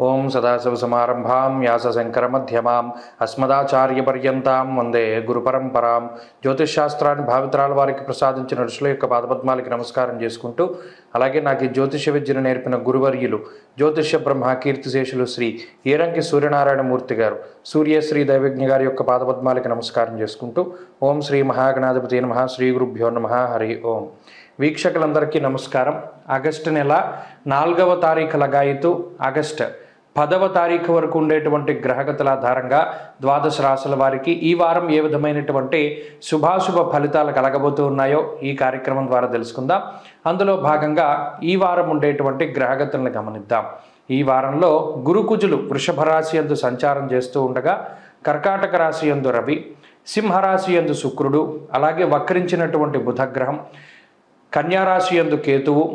ఓం సదాశివసమారంభాం వ్యాసశంకరమధ్యమాం అస్మదాచార్యపర్యంతాం వందే గురుపరంపరాం. జ్యోతిష్శాస్త్రాన్ని భావితరాల వారికి ప్రసాదించిన ఋషుల యొక్క పాదపద్మాలకి నమస్కారం చేసుకుంటూ, అలాగే నాకు ఈ జ్యోతిష విద్యను నేర్పిన గురువర్యులు జ్యోతిష బ్రహ్మ కీర్తిశేషులు శ్రీ ఏరంకి సూర్యనారాయణమూర్తి గారు, సూర్యశ్రీ దైవజ్ఞ గారి యొక్క పాదపద్మాలకి నమస్కారం చేసుకుంటూ, ఓం శ్రీ మహాగణాధిపతి నమః, శ్రీ గురుభ్యో నమః, హరి ఓం. వీక్షకులందరికీ నమస్కారం. ఆగస్టు నెల 4వ తారీఖు లగాయితూ ఆగస్టు 10వ తారీఖు వరకు ఉండేటువంటి గ్రహగతుల ఆధారంగా ద్వాదశ రాశుల వారికి ఈ వారం ఏ విధమైనటువంటి శుభాశుభ ఫలితాలు కలగబోతూ ఉన్నాయో ఈ కార్యక్రమం ద్వారా తెలుసుకుందాం. అందులో భాగంగా ఈ వారం ఉండేటువంటి గ్రహగతులను గమనిద్దాం. ఈ వారంలో గురుకుజులు వృషభ రాశి యందు సంచారం చేస్తూ ఉండగా, కర్కాటక రాశి యందు రవి, సింహరాశి యందు శుక్రుడు, అలాగే వక్రించినటువంటి బుధగ్రహం, కన్యారాశి యందు కేతువు,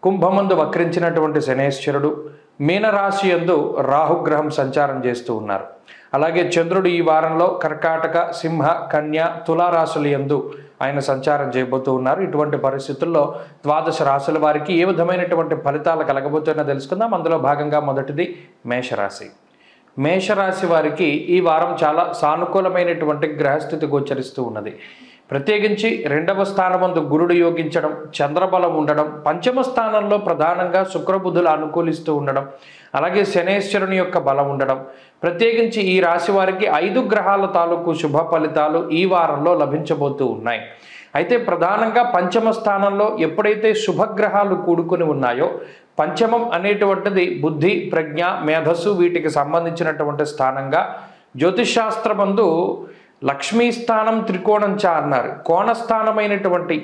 కుంభమందు వక్రించినటువంటి శనేశ్వరుడు, మీనరాశి యందు రాహుగ్రహం సంచారం చేస్తూ ఉన్నారు. అలాగే చంద్రుడు ఈ వారంలో కర్కాటక, సింహ, కన్య, తులారాశుల యందు ఆయన సంచారం చేయబోతూ ఉన్నారు. ఇటువంటి పరిస్థితుల్లో ద్వాదశ రాశుల వారికి ఏ విధమైనటువంటి ఫలితాలు కలగబోతున్నా తెలుసుకుందాం. అందులో భాగంగా మొదటిది మేషరాశి. మేషరాశి వారికి ఈ వారం చాలా సానుకూలమైనటువంటి గ్రహస్థితి గోచరిస్తూ ఉన్నది. ప్రత్యేకించి 2వ స్థానమందు గురుడు యోగించడం, చంద్రబలం ఉండడం, పంచమ స్థానంలో ప్రధానంగా శుక్రబుధులు అనుకూలిస్తూ ఉండడం, అలాగే శనేశ్వరుని యొక్క బలం ఉండడం, ప్రత్యేకించి ఈ రాశి వారికి 5 గ్రహాల తాలూకు శుభ ఫలితాలు ఈ వారంలో లభించబోతూ ఉన్నాయి. అయితే ప్రధానంగా పంచమ స్థానంలో ఎప్పుడైతే శుభగ్రహాలు కూడుకుని ఉన్నాయో, పంచమం అనేటువంటిది బుద్ధి, ప్రజ్ఞ, మేధస్సు వీటికి సంబంధించినటువంటి స్థానంగా జ్యోతిషాస్త్రమందు లక్ష్మీ స్థానం త్రికోణం చ అన్నారు. కోణస్థానమైనటువంటి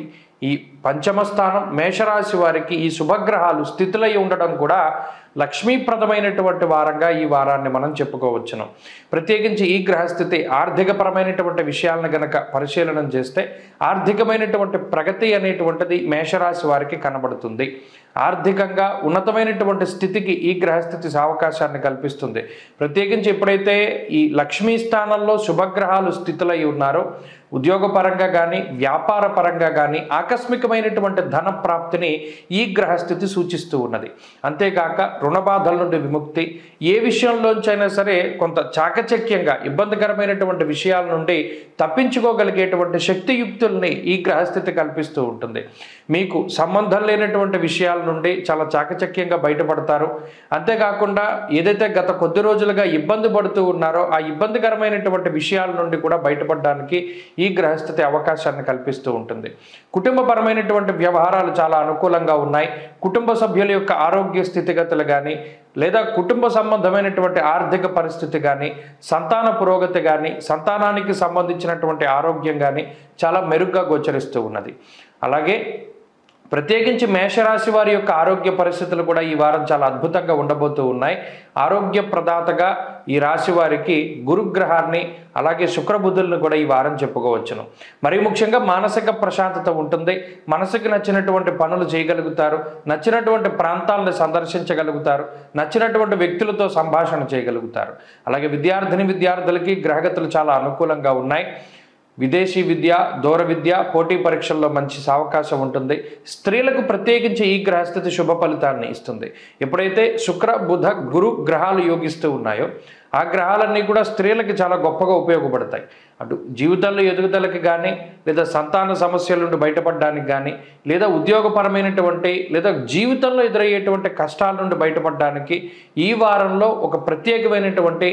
ఈ పంచమ స్థానం మేషరాశి వారికి ఈ శుభగ్రహాలు స్థితులై ఉండడం కూడా లక్ష్మీప్రదమైనటువంటి వారంగా ఈ వారాన్ని మనం చెప్పుకోవచ్చును. ప్రత్యేకించి ఈ గ్రహస్థితి ఆర్థికపరమైనటువంటి విషయాలను గనక పరిశీలన చేస్తే ఆర్థికమైనటువంటి ప్రగతి అనేటువంటిది మేషరాశి వారికి కనబడుతుంది. ఆర్థికంగా ఉన్నతమైనటువంటి స్థితికి ఈ గ్రహస్థితి అవకాశాన్ని కల్పిస్తుంది. ప్రత్యేకించి ఎప్పుడైతే ఈ లక్ష్మీ స్థానంలో శుభగ్రహాలు స్థితులై ఉన్నారో, ఉద్యోగపరంగా కానీ వ్యాపార పరంగా కానీ ఆకస్మికమైనటువంటి ధన ప్రాప్తిని ఈ గ్రహస్థితి సూచిస్తూ ఉన్నది. అంతేకాక రుణ బాధల నుండి విముక్తి, ఏ విషయంలోంచైనా సరే కొంత చాకచక్యంగా ఇబ్బందికరమైనటువంటి విషయాల నుండి తప్పించుకోగలిగేటువంటి శక్తియుక్తుల్ని ఈ గ్రహస్థితి కల్పిస్తూ ఉంటుంది. మీకు సంబంధం లేనటువంటి విషయాల నుండి చాలా చాకచక్యంగా బయటపడతారు. అంతేకాకుండా ఏదైతే గత కొద్ది రోజులుగా ఇబ్బంది పడుతూ ఉన్నారో ఆ ఇబ్బందికరమైనటువంటి విషయాల నుండి కూడా బయటపడడానికి ఈ గ్రహస్థితి అవకాశాన్ని కల్పిస్తూ ఉంటుంది. కుటుంబపరమైనటువంటి వ్యవహారాలు చాలా అనుకూలంగా ఉన్నాయి. కుటుంబ సభ్యుల యొక్క ఆరోగ్య స్థితిగతులు కానీ, లేదా కుటుంబ సంబంధమైనటువంటి ఆర్థిక పరిస్థితి కానీ, సంతాన పురోగతి కానీ, సంతానానికి సంబంధించినటువంటి ఆరోగ్యం కానీ చాలా మెరుగ్గా గోచరిస్తూ ఉన్నది. అలాగే ప్రత్యేకించి మేషరాశి వారి యొక్క ఆరోగ్య పరిస్థితులు కూడా ఈ వారం చాలా అద్భుతంగా ఉండబోతూ ఉన్నాయి. ఆరోగ్య ప్రదాతగా ఈ రాశి వారికి గురుగ్రహాన్ని, అలాగే శుక్రబుధులను కూడా ఈ వారం చెప్పుకోవచ్చును. మరి ముఖ్యంగా మానసిక ప్రశాంతత ఉంటుంది. మనసుకు నచ్చినటువంటి పనులు చేయగలుగుతారు, నచ్చినటువంటి ప్రాంతాలను సందర్శించగలుగుతారు, నచ్చినటువంటి వ్యక్తులతో సంభాషణ చేయగలుగుతారు. అలాగే విద్యార్థులకి గ్రహగతులు చాలా అనుకూలంగా ఉన్నాయి. విదేశీ విద్య, దూర విద్య, పోటీ పరీక్షల్లో మంచి అవకాశం ఉంటుంది. స్త్రీలకు ప్రత్యేకించి ఈ గ్రహస్థితి శుభ ఫలితాన్ని ఇస్తుంది. ఎప్పుడైతే శుక్ర, బుధ, గురు గ్రహాలు యోగిస్తూ ఉన్నాయో ఆ గ్రహాలన్నీ కూడా స్త్రీలకు చాలా గొప్పగా ఉపయోగపడతాయి. అటు జీవితంలో ఎదుగుదలకి కానీ, లేదా సంతాన సమస్యల నుండి బయటపడడానికి కానీ, లేదా ఉద్యోగపరమైనటువంటి లేదా జీవితంలో ఎదురయ్యేటువంటి కష్టాల నుండి బయటపడడానికి ఈ వారంలో ఒక ప్రత్యేకమైనటువంటి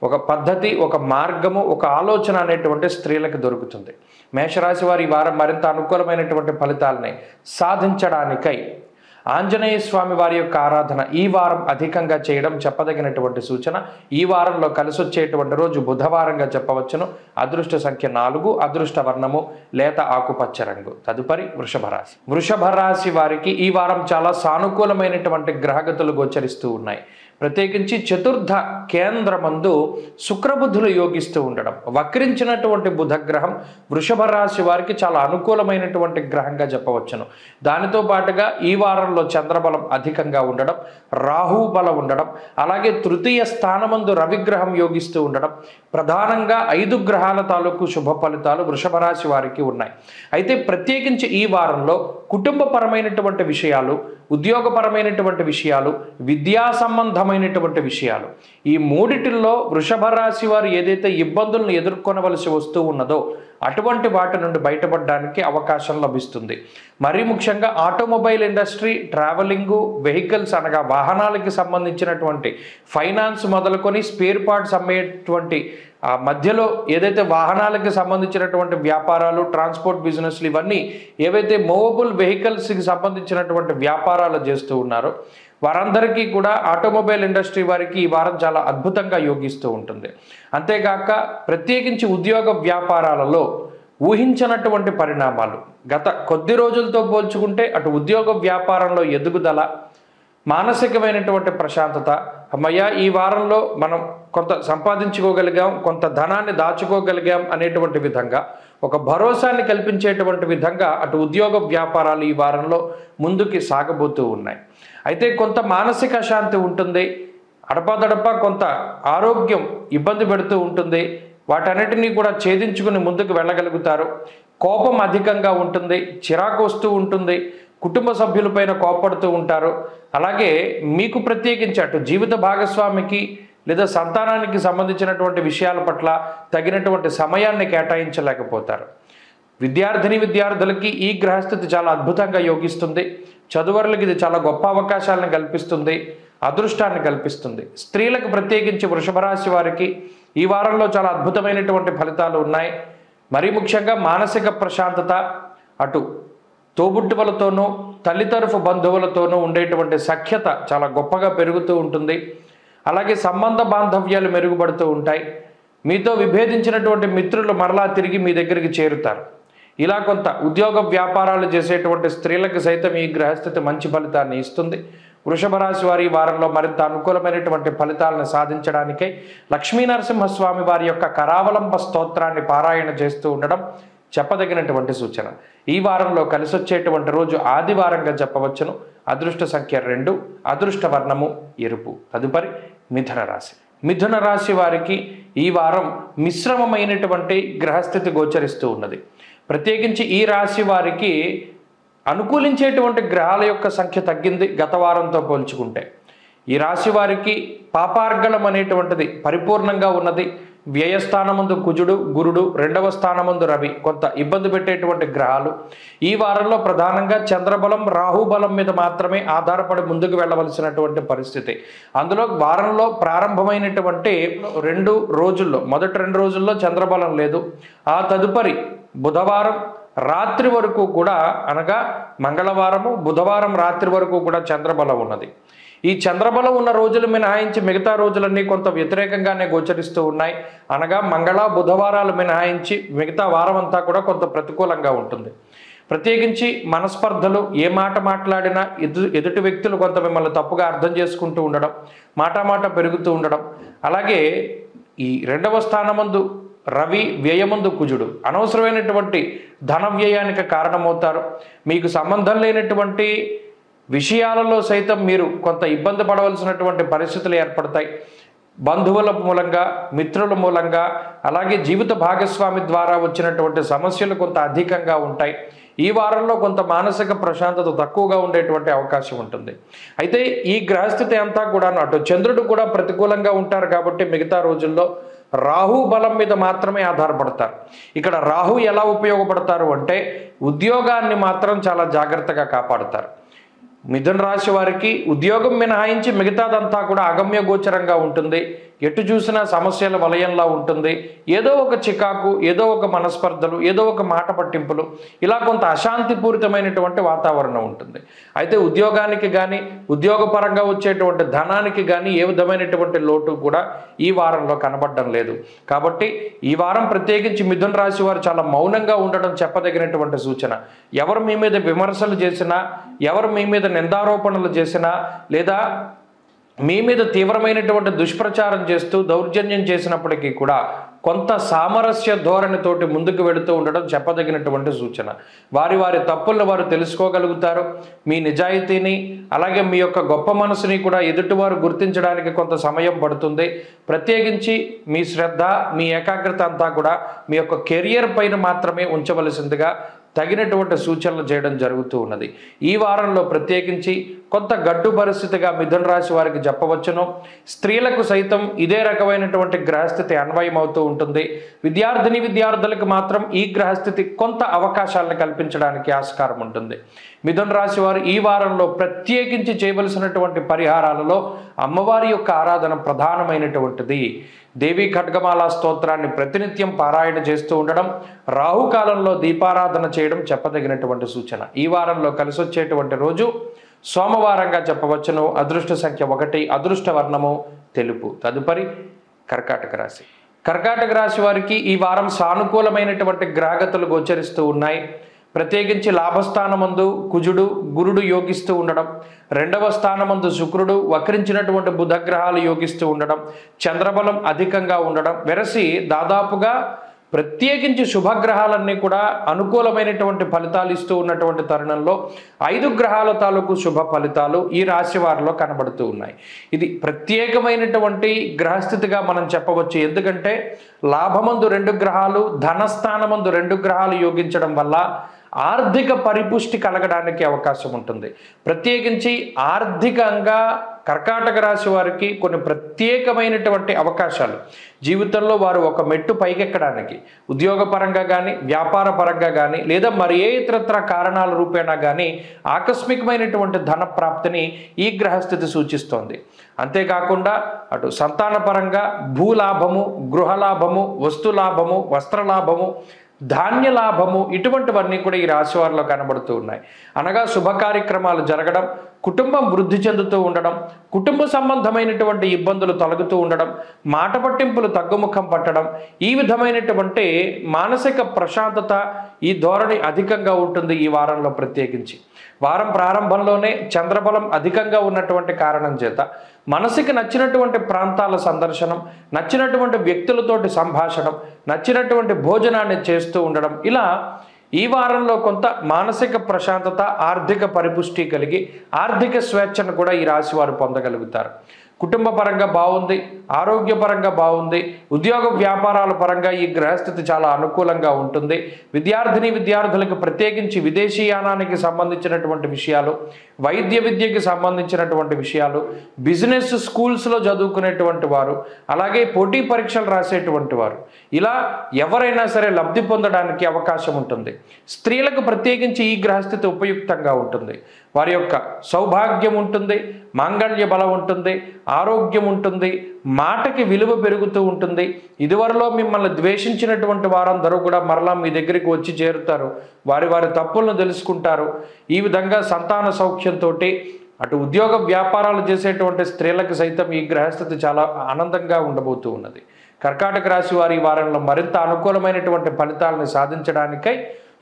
ఒక పద్ధతి, ఒక మార్గము, ఒక ఆలోచన అనేటువంటి స్త్రీలకు దొరుకుతుంది. మేషరాశి వారి ఈ వారం మరింత అనుకూలమైనటువంటి ఫలితాలని సాధించడానికై ఆంజనేయ స్వామి వారి యొక్క ఆరాధన ఈ వారం అధికంగా చేయడం చెప్పదగినటువంటి సూచన. ఈ వారంలో కలిసి వచ్చేటువంటి రోజు బుధవారంగా చెప్పవచ్చును. అదృష్ట సంఖ్య 4, అదృష్ట వర్ణము లేత ఆకుపచ్చ రంగు. తదుపరి వృషభ రాశి. వృషభ రాశి వారికి ఈ వారం చాలా సానుకూలమైనటువంటి గ్రహగతులు గోచరిస్తూ ఉన్నాయి. ప్రత్యేకించి చతుర్థ కేంద్రమందు శుక్రబుధులు యోగిస్తూ ఉండడం, వక్రించినటువంటి బుధగ్రహం వృషభ రాశి వారికి చాలా అనుకూలమైనటువంటి గ్రహంగా చెప్పవచ్చును. దానితో పాటుగా ఈ వారంలో చంద్రబలం అధికంగా ఉండడం, రాహు బలం ఉండడం, అలాగే తృతీయ స్థానమందు రవిగ్రహం యోగిస్తూ ఉండడం, ప్రధానంగా 5 గ్రహాల తాలూకు శుభ ఫలితాలు వృషభ రాశి వారికి ఉన్నాయి. అయితే ప్రత్యేకించి ఈ వారంలో కుటుంబపరమైనటువంటి విషయాలు, ఉద్యోగపరమైనటువంటి విషయాలు, విద్యా సంబంధమైనటువంటి విషయాలు, ఈ మూడిటిల్లో వృషభ రాశి వారు ఏదైతే ఇబ్బందులను ఎదుర్కొనవలసి వస్తూ ఉన్నదో అటువంటి వాటి నుండి బయటపడడానికి అవకాశం లభిస్తుంది. మరీ ముఖ్యంగా ఆటోమొబైల్ ఇండస్ట్రీ, ట్రావెలింగు, వెహికల్స్ అనగా వాహనాలకి సంబంధించినటువంటి ఫైనాన్స్ మొదలుకొని స్పేర్ పార్ట్స్ అమ్మేటువంటి ఆ మధ్యలో ఏదైతే వాహనాలకి సంబంధించినటువంటి వ్యాపారాలు, ట్రాన్స్పోర్ట్ బిజినెస్లు, ఇవన్నీ ఏవైతే మూవబుల్ వెహికల్స్కి సంబంధించినటువంటి వ్యాపారాలు చేస్తూ ఉన్నారో వారందరికీ కూడా ఆటోమొబైల్ ఇండస్ట్రీ వారికి ఈ వారం చాలా అద్భుతంగా యోగిస్తూ ఉంటుంది. అంతేగాక ప్రత్యేకించి ఉద్యోగ వ్యాపారాలలో ఊహించినటువంటి పరిణామాలు గత కొద్ది రోజులతో పోల్చుకుంటే అటు ఉద్యోగ వ్యాపారంలో ఎదుగుదల, మానసికమైనటువంటి ప్రశాంతత, అమ్మయ్య ఈ వారంలో మనం కొంత సంపాదించుకోగలిగాం, కొంత ధనాన్ని దాచుకోగలిగాం అనేటువంటి విధంగా ఒక భరోసాని కల్పించేటువంటి విధంగా అటు ఉద్యోగ వ్యాపారాలు ఈ వారంలో ముందుకి సాగబోతూ ఉన్నాయి. అయితే కొంత మానసిక అశాంతి ఉంటుంది, అడపాదడపా కొంత ఆరోగ్యం ఇబ్బంది పెడుతూ ఉంటుంది. వాటన్నిటినీ కూడా ఛేదించుకుని ముందుకు వెళ్ళగలుగుతారు. కోపం అధికంగా ఉంటుంది, చిరాకు వస్తూ ఉంటుంది, కుటుంబ సభ్యులపైన కోపడుతూ ఉంటారు. అలాగే మీకు ప్రత్యేకించి అటు జీవిత భాగస్వామికి లేదా సంతానానికి సంబంధించినటువంటి విషయాల పట్ల తగినటువంటి సమయాన్ని కేటాయించలేకపోతారు. విద్యార్థులకి ఈ గ్రహస్థితి చాలా అద్భుతంగా యోగిస్తుంది. చదువరులకు ఇది చాలా గొప్ప అవకాశాలను కల్పిస్తుంది, అదృష్టాన్ని కల్పిస్తుంది. స్త్రీలకు ప్రత్యేకించి వృషభ రాశి వారికి ఈ వారంలో చాలా అద్భుతమైనటువంటి ఫలితాలు ఉన్నాయి. మరీ ముఖ్యంగా మానసిక ప్రశాంతత, అటు తోబుట్టువులతోనూ తల్లితరఫు బంధువులతోనూ ఉండేటువంటి సఖ్యత చాలా గొప్పగా పెరుగుతూ ఉంటుంది. అలాగే సంబంధ బాంధవ్యాలు మెరుగుపడుతూ ఉంటాయి. మీతో విభేదించినటువంటి మిత్రులు మరలా తిరిగి మీ దగ్గరికి చేరుతారు. ఇలా కొంత ఉద్యోగ వ్యాపారాలు చేసేటువంటి స్త్రీలకు సైతం ఈ గ్రహస్థితి మంచి ఫలితాన్ని ఇస్తుంది. వృషభ రాశి వారి వారంలో మరింత అనుకూలమైనటువంటి ఫలితాలను సాధించడానికై లక్ష్మీనరసింహస్వామి వారి యొక్క కరావలంబ స్తోత్రాన్ని పారాయణ చేస్తూ ఉండడం చెప్పదగినటువంటి సూచన. ఈ వారంలో కలిసొచ్చేటువంటి రోజు ఆదివారంగా చెప్పవచ్చును. అదృష్ట సంఖ్య 2, అదృష్ట వర్ణము ఎరుపు. తదుపరి మిథున రాశి. మిథున రాశి వారికి ఈ వారం మిశ్రమమైనటువంటి గ్రహస్థితి గోచరిస్తూ ఉన్నది. ప్రత్యేకించి ఈ రాశి వారికి అనుకూలించేటువంటి గ్రహాల యొక్క సంఖ్య తగ్గింది గత వారంతో పోల్చుకుంటే. ఈ రాశి వారికి పాపార్గళం అనేటువంటిది పరిపూర్ణంగా ఉన్నది. వ్యయస్థానమందు కుజుడు, గురుడు, 2వ స్థానమందు రవి కొంత ఇబ్బంది పెట్టేటువంటి గ్రహాలు. ఈ వారంలో ప్రధానంగా చంద్రబలం, రాహుబలం మీద మాత్రమే ఆధారపడి ముందుకు వెళ్ళవలసినటువంటి పరిస్థితి. అందులో వారంలో ప్రారంభమైనటువంటి 2 రోజుల్లో మొదటి 2 రోజుల్లో చంద్రబలం లేదు. ఆ తదుపరి బుధవారం రాత్రి వరకు కూడా, అనగా మంగళవారము బుధవారం రాత్రి వరకు కూడా చంద్రబలం ఉన్నది. ఈ చంద్రబలం ఉన్న రోజులు మినహాయించి మిగతా రోజులన్నీ కొంత వ్యతిరేకంగానే గోచరిస్తూ ఉన్నాయి. అనగా మంగళ బుధవారాలు మినహాయించి మిగతా వారం అంతా కూడా కొంత ప్రతికూలంగా ఉంటుంది. ప్రత్యేకించి మనస్పర్ధలు, ఏ మాట మాట్లాడినా ఎదుటి వ్యక్తులు కొంత మిమ్మల్ని తప్పుగా అర్థం చేసుకుంటూ ఉండడం, మాట పెరుగుతూ ఉండడం. అలాగే ఈ 2వ స్థానమందు రవి, వ్యయమందు కుజుడు అనవసరమైనటువంటి ధన వ్యయానికి కారణమవుతారు. మీకు సంబంధం లేనటువంటి విషయాలలో సైతం మీరు కొంత ఇబ్బంది పడవలసినటువంటి పరిస్థితులు ఏర్పడతాయి. బంధువుల మూలంగా, మిత్రుల మూలంగా, అలాగే జీవిత భాగస్వామి ద్వారా వచ్చినటువంటి సమస్యలు కొంత అధికంగా ఉంటాయి. ఈ వారంలో కొంత మానసిక ప్రశాంతత తక్కువగా ఉండేటువంటి అవకాశం ఉంటుంది. అయితే ఈ గ్రహస్థితి అంతా కూడా అటు చంద్రుడు కూడా ప్రతికూలంగా ఉంటారు కాబట్టి మిగతా రోజుల్లో రాహు బలం మీద మాత్రమే ఆధారపడతారు. ఇక్కడ రాహు ఎలా ఉపయోగపడతారు అంటే ఉద్యోగాన్ని మాత్రం చాలా జాగ్రత్తగా కాపాడుతారు. మిథున రాశి వారికి ఉద్యోగం మినహాయించి మిగతాదంతా కూడా అగమ్య గోచరంగా ఉంటుంది. ఎటు చూసినా సమస్యల వలయంలా ఉంటుంది. ఏదో ఒక చికాకు, ఏదో ఒక మనస్పర్ధలు, ఏదో ఒక మాట పట్టింపులు, ఇలా కొంత అశాంతిపూరితమైనటువంటి వాతావరణం ఉంటుంది. అయితే ఉద్యోగానికి కానీ, ఉద్యోగపరంగా వచ్చేటువంటి ధనానికి కానీ ఏ విధమైనటువంటి లోటు కూడా ఈ వారంలో కనబడడం లేదు. కాబట్టి ఈ వారం ప్రత్యేకించి మిథున రాశి వారు చాలా మౌనంగా ఉండడం చెప్పదగినటువంటి సూచన. ఎవరు మీ మీద విమర్శలు చేసినా, ఎవరు మీ మీద నిందారోపణలు చేసినా, లేదా మీ మీద తీవ్రమైనటువంటి దుష్ప్రచారం చేస్తూ దౌర్జన్యం చేసినప్పటికీ కూడా కొంత సామరస్య ధోరణితోటి ముందుకు వెళుతూ ఉండడం చెప్పదగినటువంటి సూచన. వారి తప్పులను వారు తెలుసుకోగలుగుతారు. మీ నిజాయితీని, అలాగే మీ యొక్క గొప్ప మనసుని కూడా ఎదుటివారు గుర్తించడానికి కొంత సమయం పడుతుంది. ప్రత్యేకించి మీ శ్రద్ధ, మీ ఏకాగ్రత అంతా కూడా మీ యొక్క కెరియర్ పైన మాత్రమే ఉంచవలసిందిగా తగినటువంటి సూచనలు చేయడం జరుగుతూ ఉన్నది. ఈ వారంలో ప్రత్యేకించి కొంత గడ్డు పరిస్థితిగా మిథున రాశి వారికి చెప్పవచ్చును. స్త్రీలకు సైతం ఇదే రకమైనటువంటి గ్రహస్థితి అన్వయం అవుతూ ఉంటుంది. విద్యార్థులకు మాత్రం ఈ గ్రహస్థితి కొంత అవకాశాలను కల్పించడానికి ఆస్కారం ఉంటుంది. మిథున రాశి వారు ఈ వారంలో ప్రత్యేకించి చేయవలసినటువంటి పరిహారాలలో అమ్మవారి యొక్క ఆరాధన ప్రధానమైనటువంటిది. దేవీ ఖడ్గమాల స్తోత్రాన్ని ప్రతినిత్యం పారాయణ చేస్తూ ఉండడం, రాహుకాలంలో దీపారాధన చేయడం చెప్పదగినటువంటి సూచన. ఈ వారంలో కలిసి వచ్చేటువంటి రోజు సోమవారంగా చెప్పవచ్చును. అదృష్ట సంఖ్య 1, అదృష్ట వర్ణము తెలుపు. తదుపరి కర్కాటక రాశి. కర్కాటక రాశి వారికి ఈ వారం సానుకూలమైనటువంటి గ్రహగతులు గోచరిస్తూ ఉన్నాయి. ప్రత్యేకించి లాభస్థానమందు కుజుడు గురుడు యోగిస్తూ ఉండడం, 2వ స్థానమందు శుక్రుడు వక్రించినటువంటి బుధగ్రహాలు యోగిస్తూ ఉండడం, చంద్రబలం అధికంగా ఉండడం, వెరసి దాదాపుగా ప్రత్యేకించి శుభగ్రహాలన్నీ కూడా అనుకూలమైనటువంటి ఫలితాలు ఇస్తూ ఉన్నటువంటి తరుణంలో 5 గ్రహాల తాలూకు శుభ ఫలితాలు ఈ రాశి వారిలో కనబడుతూ ఉన్నాయి. ఇది ప్రత్యేకమైనటువంటి గ్రహస్థితిగా మనం చెప్పవచ్చు. ఎందుకంటే లాభమందు 2 గ్రహాలు, ధనస్థానమందు 2 గ్రహాలు యోగించడం వల్ల ఆర్థిక పరిపుష్టి కలగడానికి అవకాశం ఉంటుంది. ప్రత్యేకించి ఆర్థికంగా కర్కాటక రాశి వారికి కొన్ని ప్రత్యేకమైనటువంటి అవకాశాలు, జీవితంలో వారు ఒక మెట్టు పైకెక్కడానికి ఉద్యోగపరంగా కానీ, వ్యాపార పరంగా కానీ, లేదా మరి ఏ ఇతరత్ర కారణాల రూపేణా కానీ ఆకస్మికమైనటువంటి ధన ప్రాప్తిని ఈ గ్రహస్థితి సూచిస్తోంది. అంతేకాకుండా అటు సంతానపరంగా భూలాభము, గృహలాభము, వస్తులాభము, వస్త్రలాభము, ధాన్యలాభము, ఇటువంటివన్నీ కూడా ఈ రాశి వారిలో కనబడుతూ ఉన్నాయి. అనగా శుభ కార్యక్రమాలు జరగడం, కుటుంబం వృద్ధి చెందుతూ ఉండడం, కుటుంబ సంబంధమైనటువంటి ఇబ్బందులు తొలగుతూ ఉండడం, మాట పట్టింపులు తగ్గుముఖం పట్టడం, ఈ విధమైనటువంటి మానసిక ప్రశాంతత, ఈ ధోరణి అధికంగా ఉంటుంది ఈ వారంలో. ప్రత్యేకించి వారం ప్రారంభంలోనే చంద్రబలం అధికంగా ఉన్నటువంటి కారణం చేత మనసుకి నచ్చినటువంటి ప్రాంతాల సందర్శనం, నచ్చినటువంటి వ్యక్తులతోటి సంభాషణం, నచ్చినటువంటి భోజనాన్ని చేస్తూ ఉండడం, ఇలా ఈ వారంలో కొంత మానసిక ప్రశాంతత, ఆర్థిక పరిపుష్టి కలిగి ఆర్థిక స్వేచ్ఛను కూడా ఈ రాశి వారు పొందగలుగుతారు. కుటుంబ పరంగా బాగుంది, ఆరోగ్యపరంగా బాగుంది, ఉద్యోగ వ్యాపారాల పరంగా ఈ గ్రహస్థితి చాలా అనుకూలంగా ఉంటుంది. విద్యార్థులకు ప్రత్యేకించి విదేశీయానానికి సంబంధించినటువంటి విషయాలు, వైద్య విద్యకి సంబంధించినటువంటి విషయాలు, బిజినెస్ స్కూల్స్లో చదువుకునేటువంటి వారు, అలాగే పోటీ పరీక్షలు రాసేటువంటి వారు, ఇలా ఎవరైనా సరే లబ్ధి పొందడానికి అవకాశం ఉంటుంది. స్త్రీలకు ప్రత్యేకించి ఈ గ్రహస్థితి ఉపయుక్తంగా ఉంటుంది. వారి యొక్క సౌభాగ్యం ఉంటుంది, మాంగళ్య బలం ఉంటుంది, ఆరోగ్యం ఉంటుంది, మాటకి విలువ పెరుగుతూ ఉంటుంది. ఇదివరలో మిమ్మల్ని ద్వేషించినటువంటి వారందరూ కూడా మరలా మీ దగ్గరికి వచ్చి చేరుతారు, వారి తప్పులను తెలుసుకుంటారు. ఈ విధంగా సంతాన సౌఖ్యంతో అటు ఉద్యోగ వ్యాపారాలు చేసేటువంటి స్త్రీలకు సైతం ఈ గ్రహస్థితి చాలా ఆనందంగా ఉండబోతూ ఉన్నది. కర్కాటక రాశి వారి ఈ వారంలో మరింత అనుకూలమైనటువంటి ఫలితాలను సాధించడానికై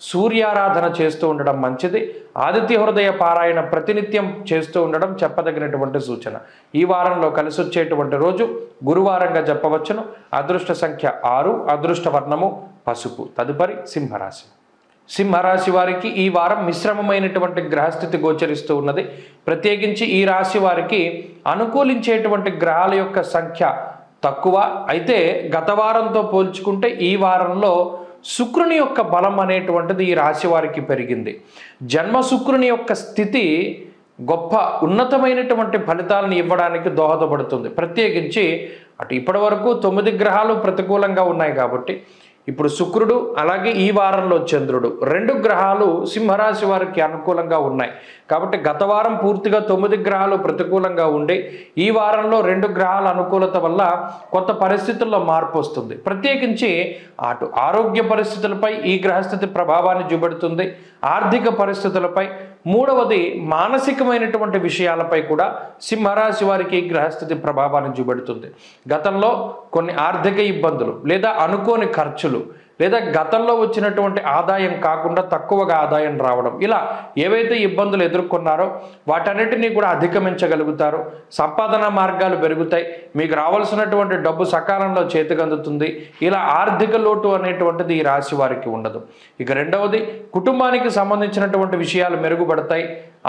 సూర్యారాధన చేస్తూ ఉండడం మంచిది. ఆదిత్య హృదయ పారాయణ ప్రతినిత్యం చేస్తూ ఉండడం చెప్పదగినటువంటి సూచన. ఈ వారంలో కలిసి వచ్చేటువంటి రోజు గురువారంగా చెప్పవచ్చును. అదృష్ట సంఖ్య 6, అదృష్ట వర్ణము పసుపు. తదుపరి సింహరాశి. సింహరాశి వారికి ఈ వారం మిశ్రమమైనటువంటి గ్రహస్థితి గోచరిస్తూ ఉన్నది. ప్రత్యేకించి ఈ రాశి వారికి అనుకూలించేటువంటి గ్రహాల యొక్క సంఖ్య తక్కువ. అయితే గత వారంతో పోల్చుకుంటే ఈ వారంలో శుక్రుని యొక్క బలం అనేటువంటిది ఈ రాశి వారికి పెరిగింది. జన్మ శుక్రుని యొక్క స్థితి గొప్ప ఉన్నతమైనటువంటి ఫలితాలను ఇవ్వడానికి దోహదపడుతుంది. ప్రత్యేకించి అటు ఇప్పటి వరకు 9 గ్రహాలు ప్రతికూలంగా ఉన్నాయి కాబట్టి ఇప్పుడు శుక్రుడు, అలాగే ఈ వారంలో చంద్రుడు, 2 గ్రహాలు సింహరాశి వారికి అనుకూలంగా ఉన్నాయి. కాబట్టి గత వారం పూర్తిగా 9 గ్రహాలు ప్రతికూలంగా ఉండి ఈ వారంలో 2 గ్రహాల అనుకూలత వల్ల కొత్త పరిస్థితుల్లో మార్పు వస్తుంది. ప్రత్యేకించి అటు ఆరోగ్య పరిస్థితులపై ఈ గ్రహస్థితి ప్రభావాన్ని చూపెడుతుంది, ఆర్థిక పరిస్థితులపై, మూడవది మానసికమైనటువంటి విషయాలపై కూడా సింహరాశి వారికి ఈ గ్రహస్థితి ప్రభావాన్ని చూపెడుతుంది. గతంలో కొన్ని ఆర్థిక ఇబ్బందులు, లేదా అనుకోని ఖర్చులు, లేదా గతంలో వచ్చినటువంటి ఆదాయం కాకుండా తక్కువగా ఆదాయం రావడం, ఇలా ఏవైతే ఇబ్బందులు ఎదుర్కొన్నారో వాటన్నిటినీ కూడా అధిగమించగలుగుతారు. సంపాదన మార్గాలు పెరుగుతాయి, మీకు రావాల్సినటువంటి డబ్బు సకాలంలో చేతికందుతుంది. ఇలా ఆర్థిక లోటు అనేటువంటిది ఈ రాశి వారికి ఉండదు. ఇక రెండవది, కుటుంబానికి సంబంధించినటువంటి విషయాలు మెరుగుపడతాయి,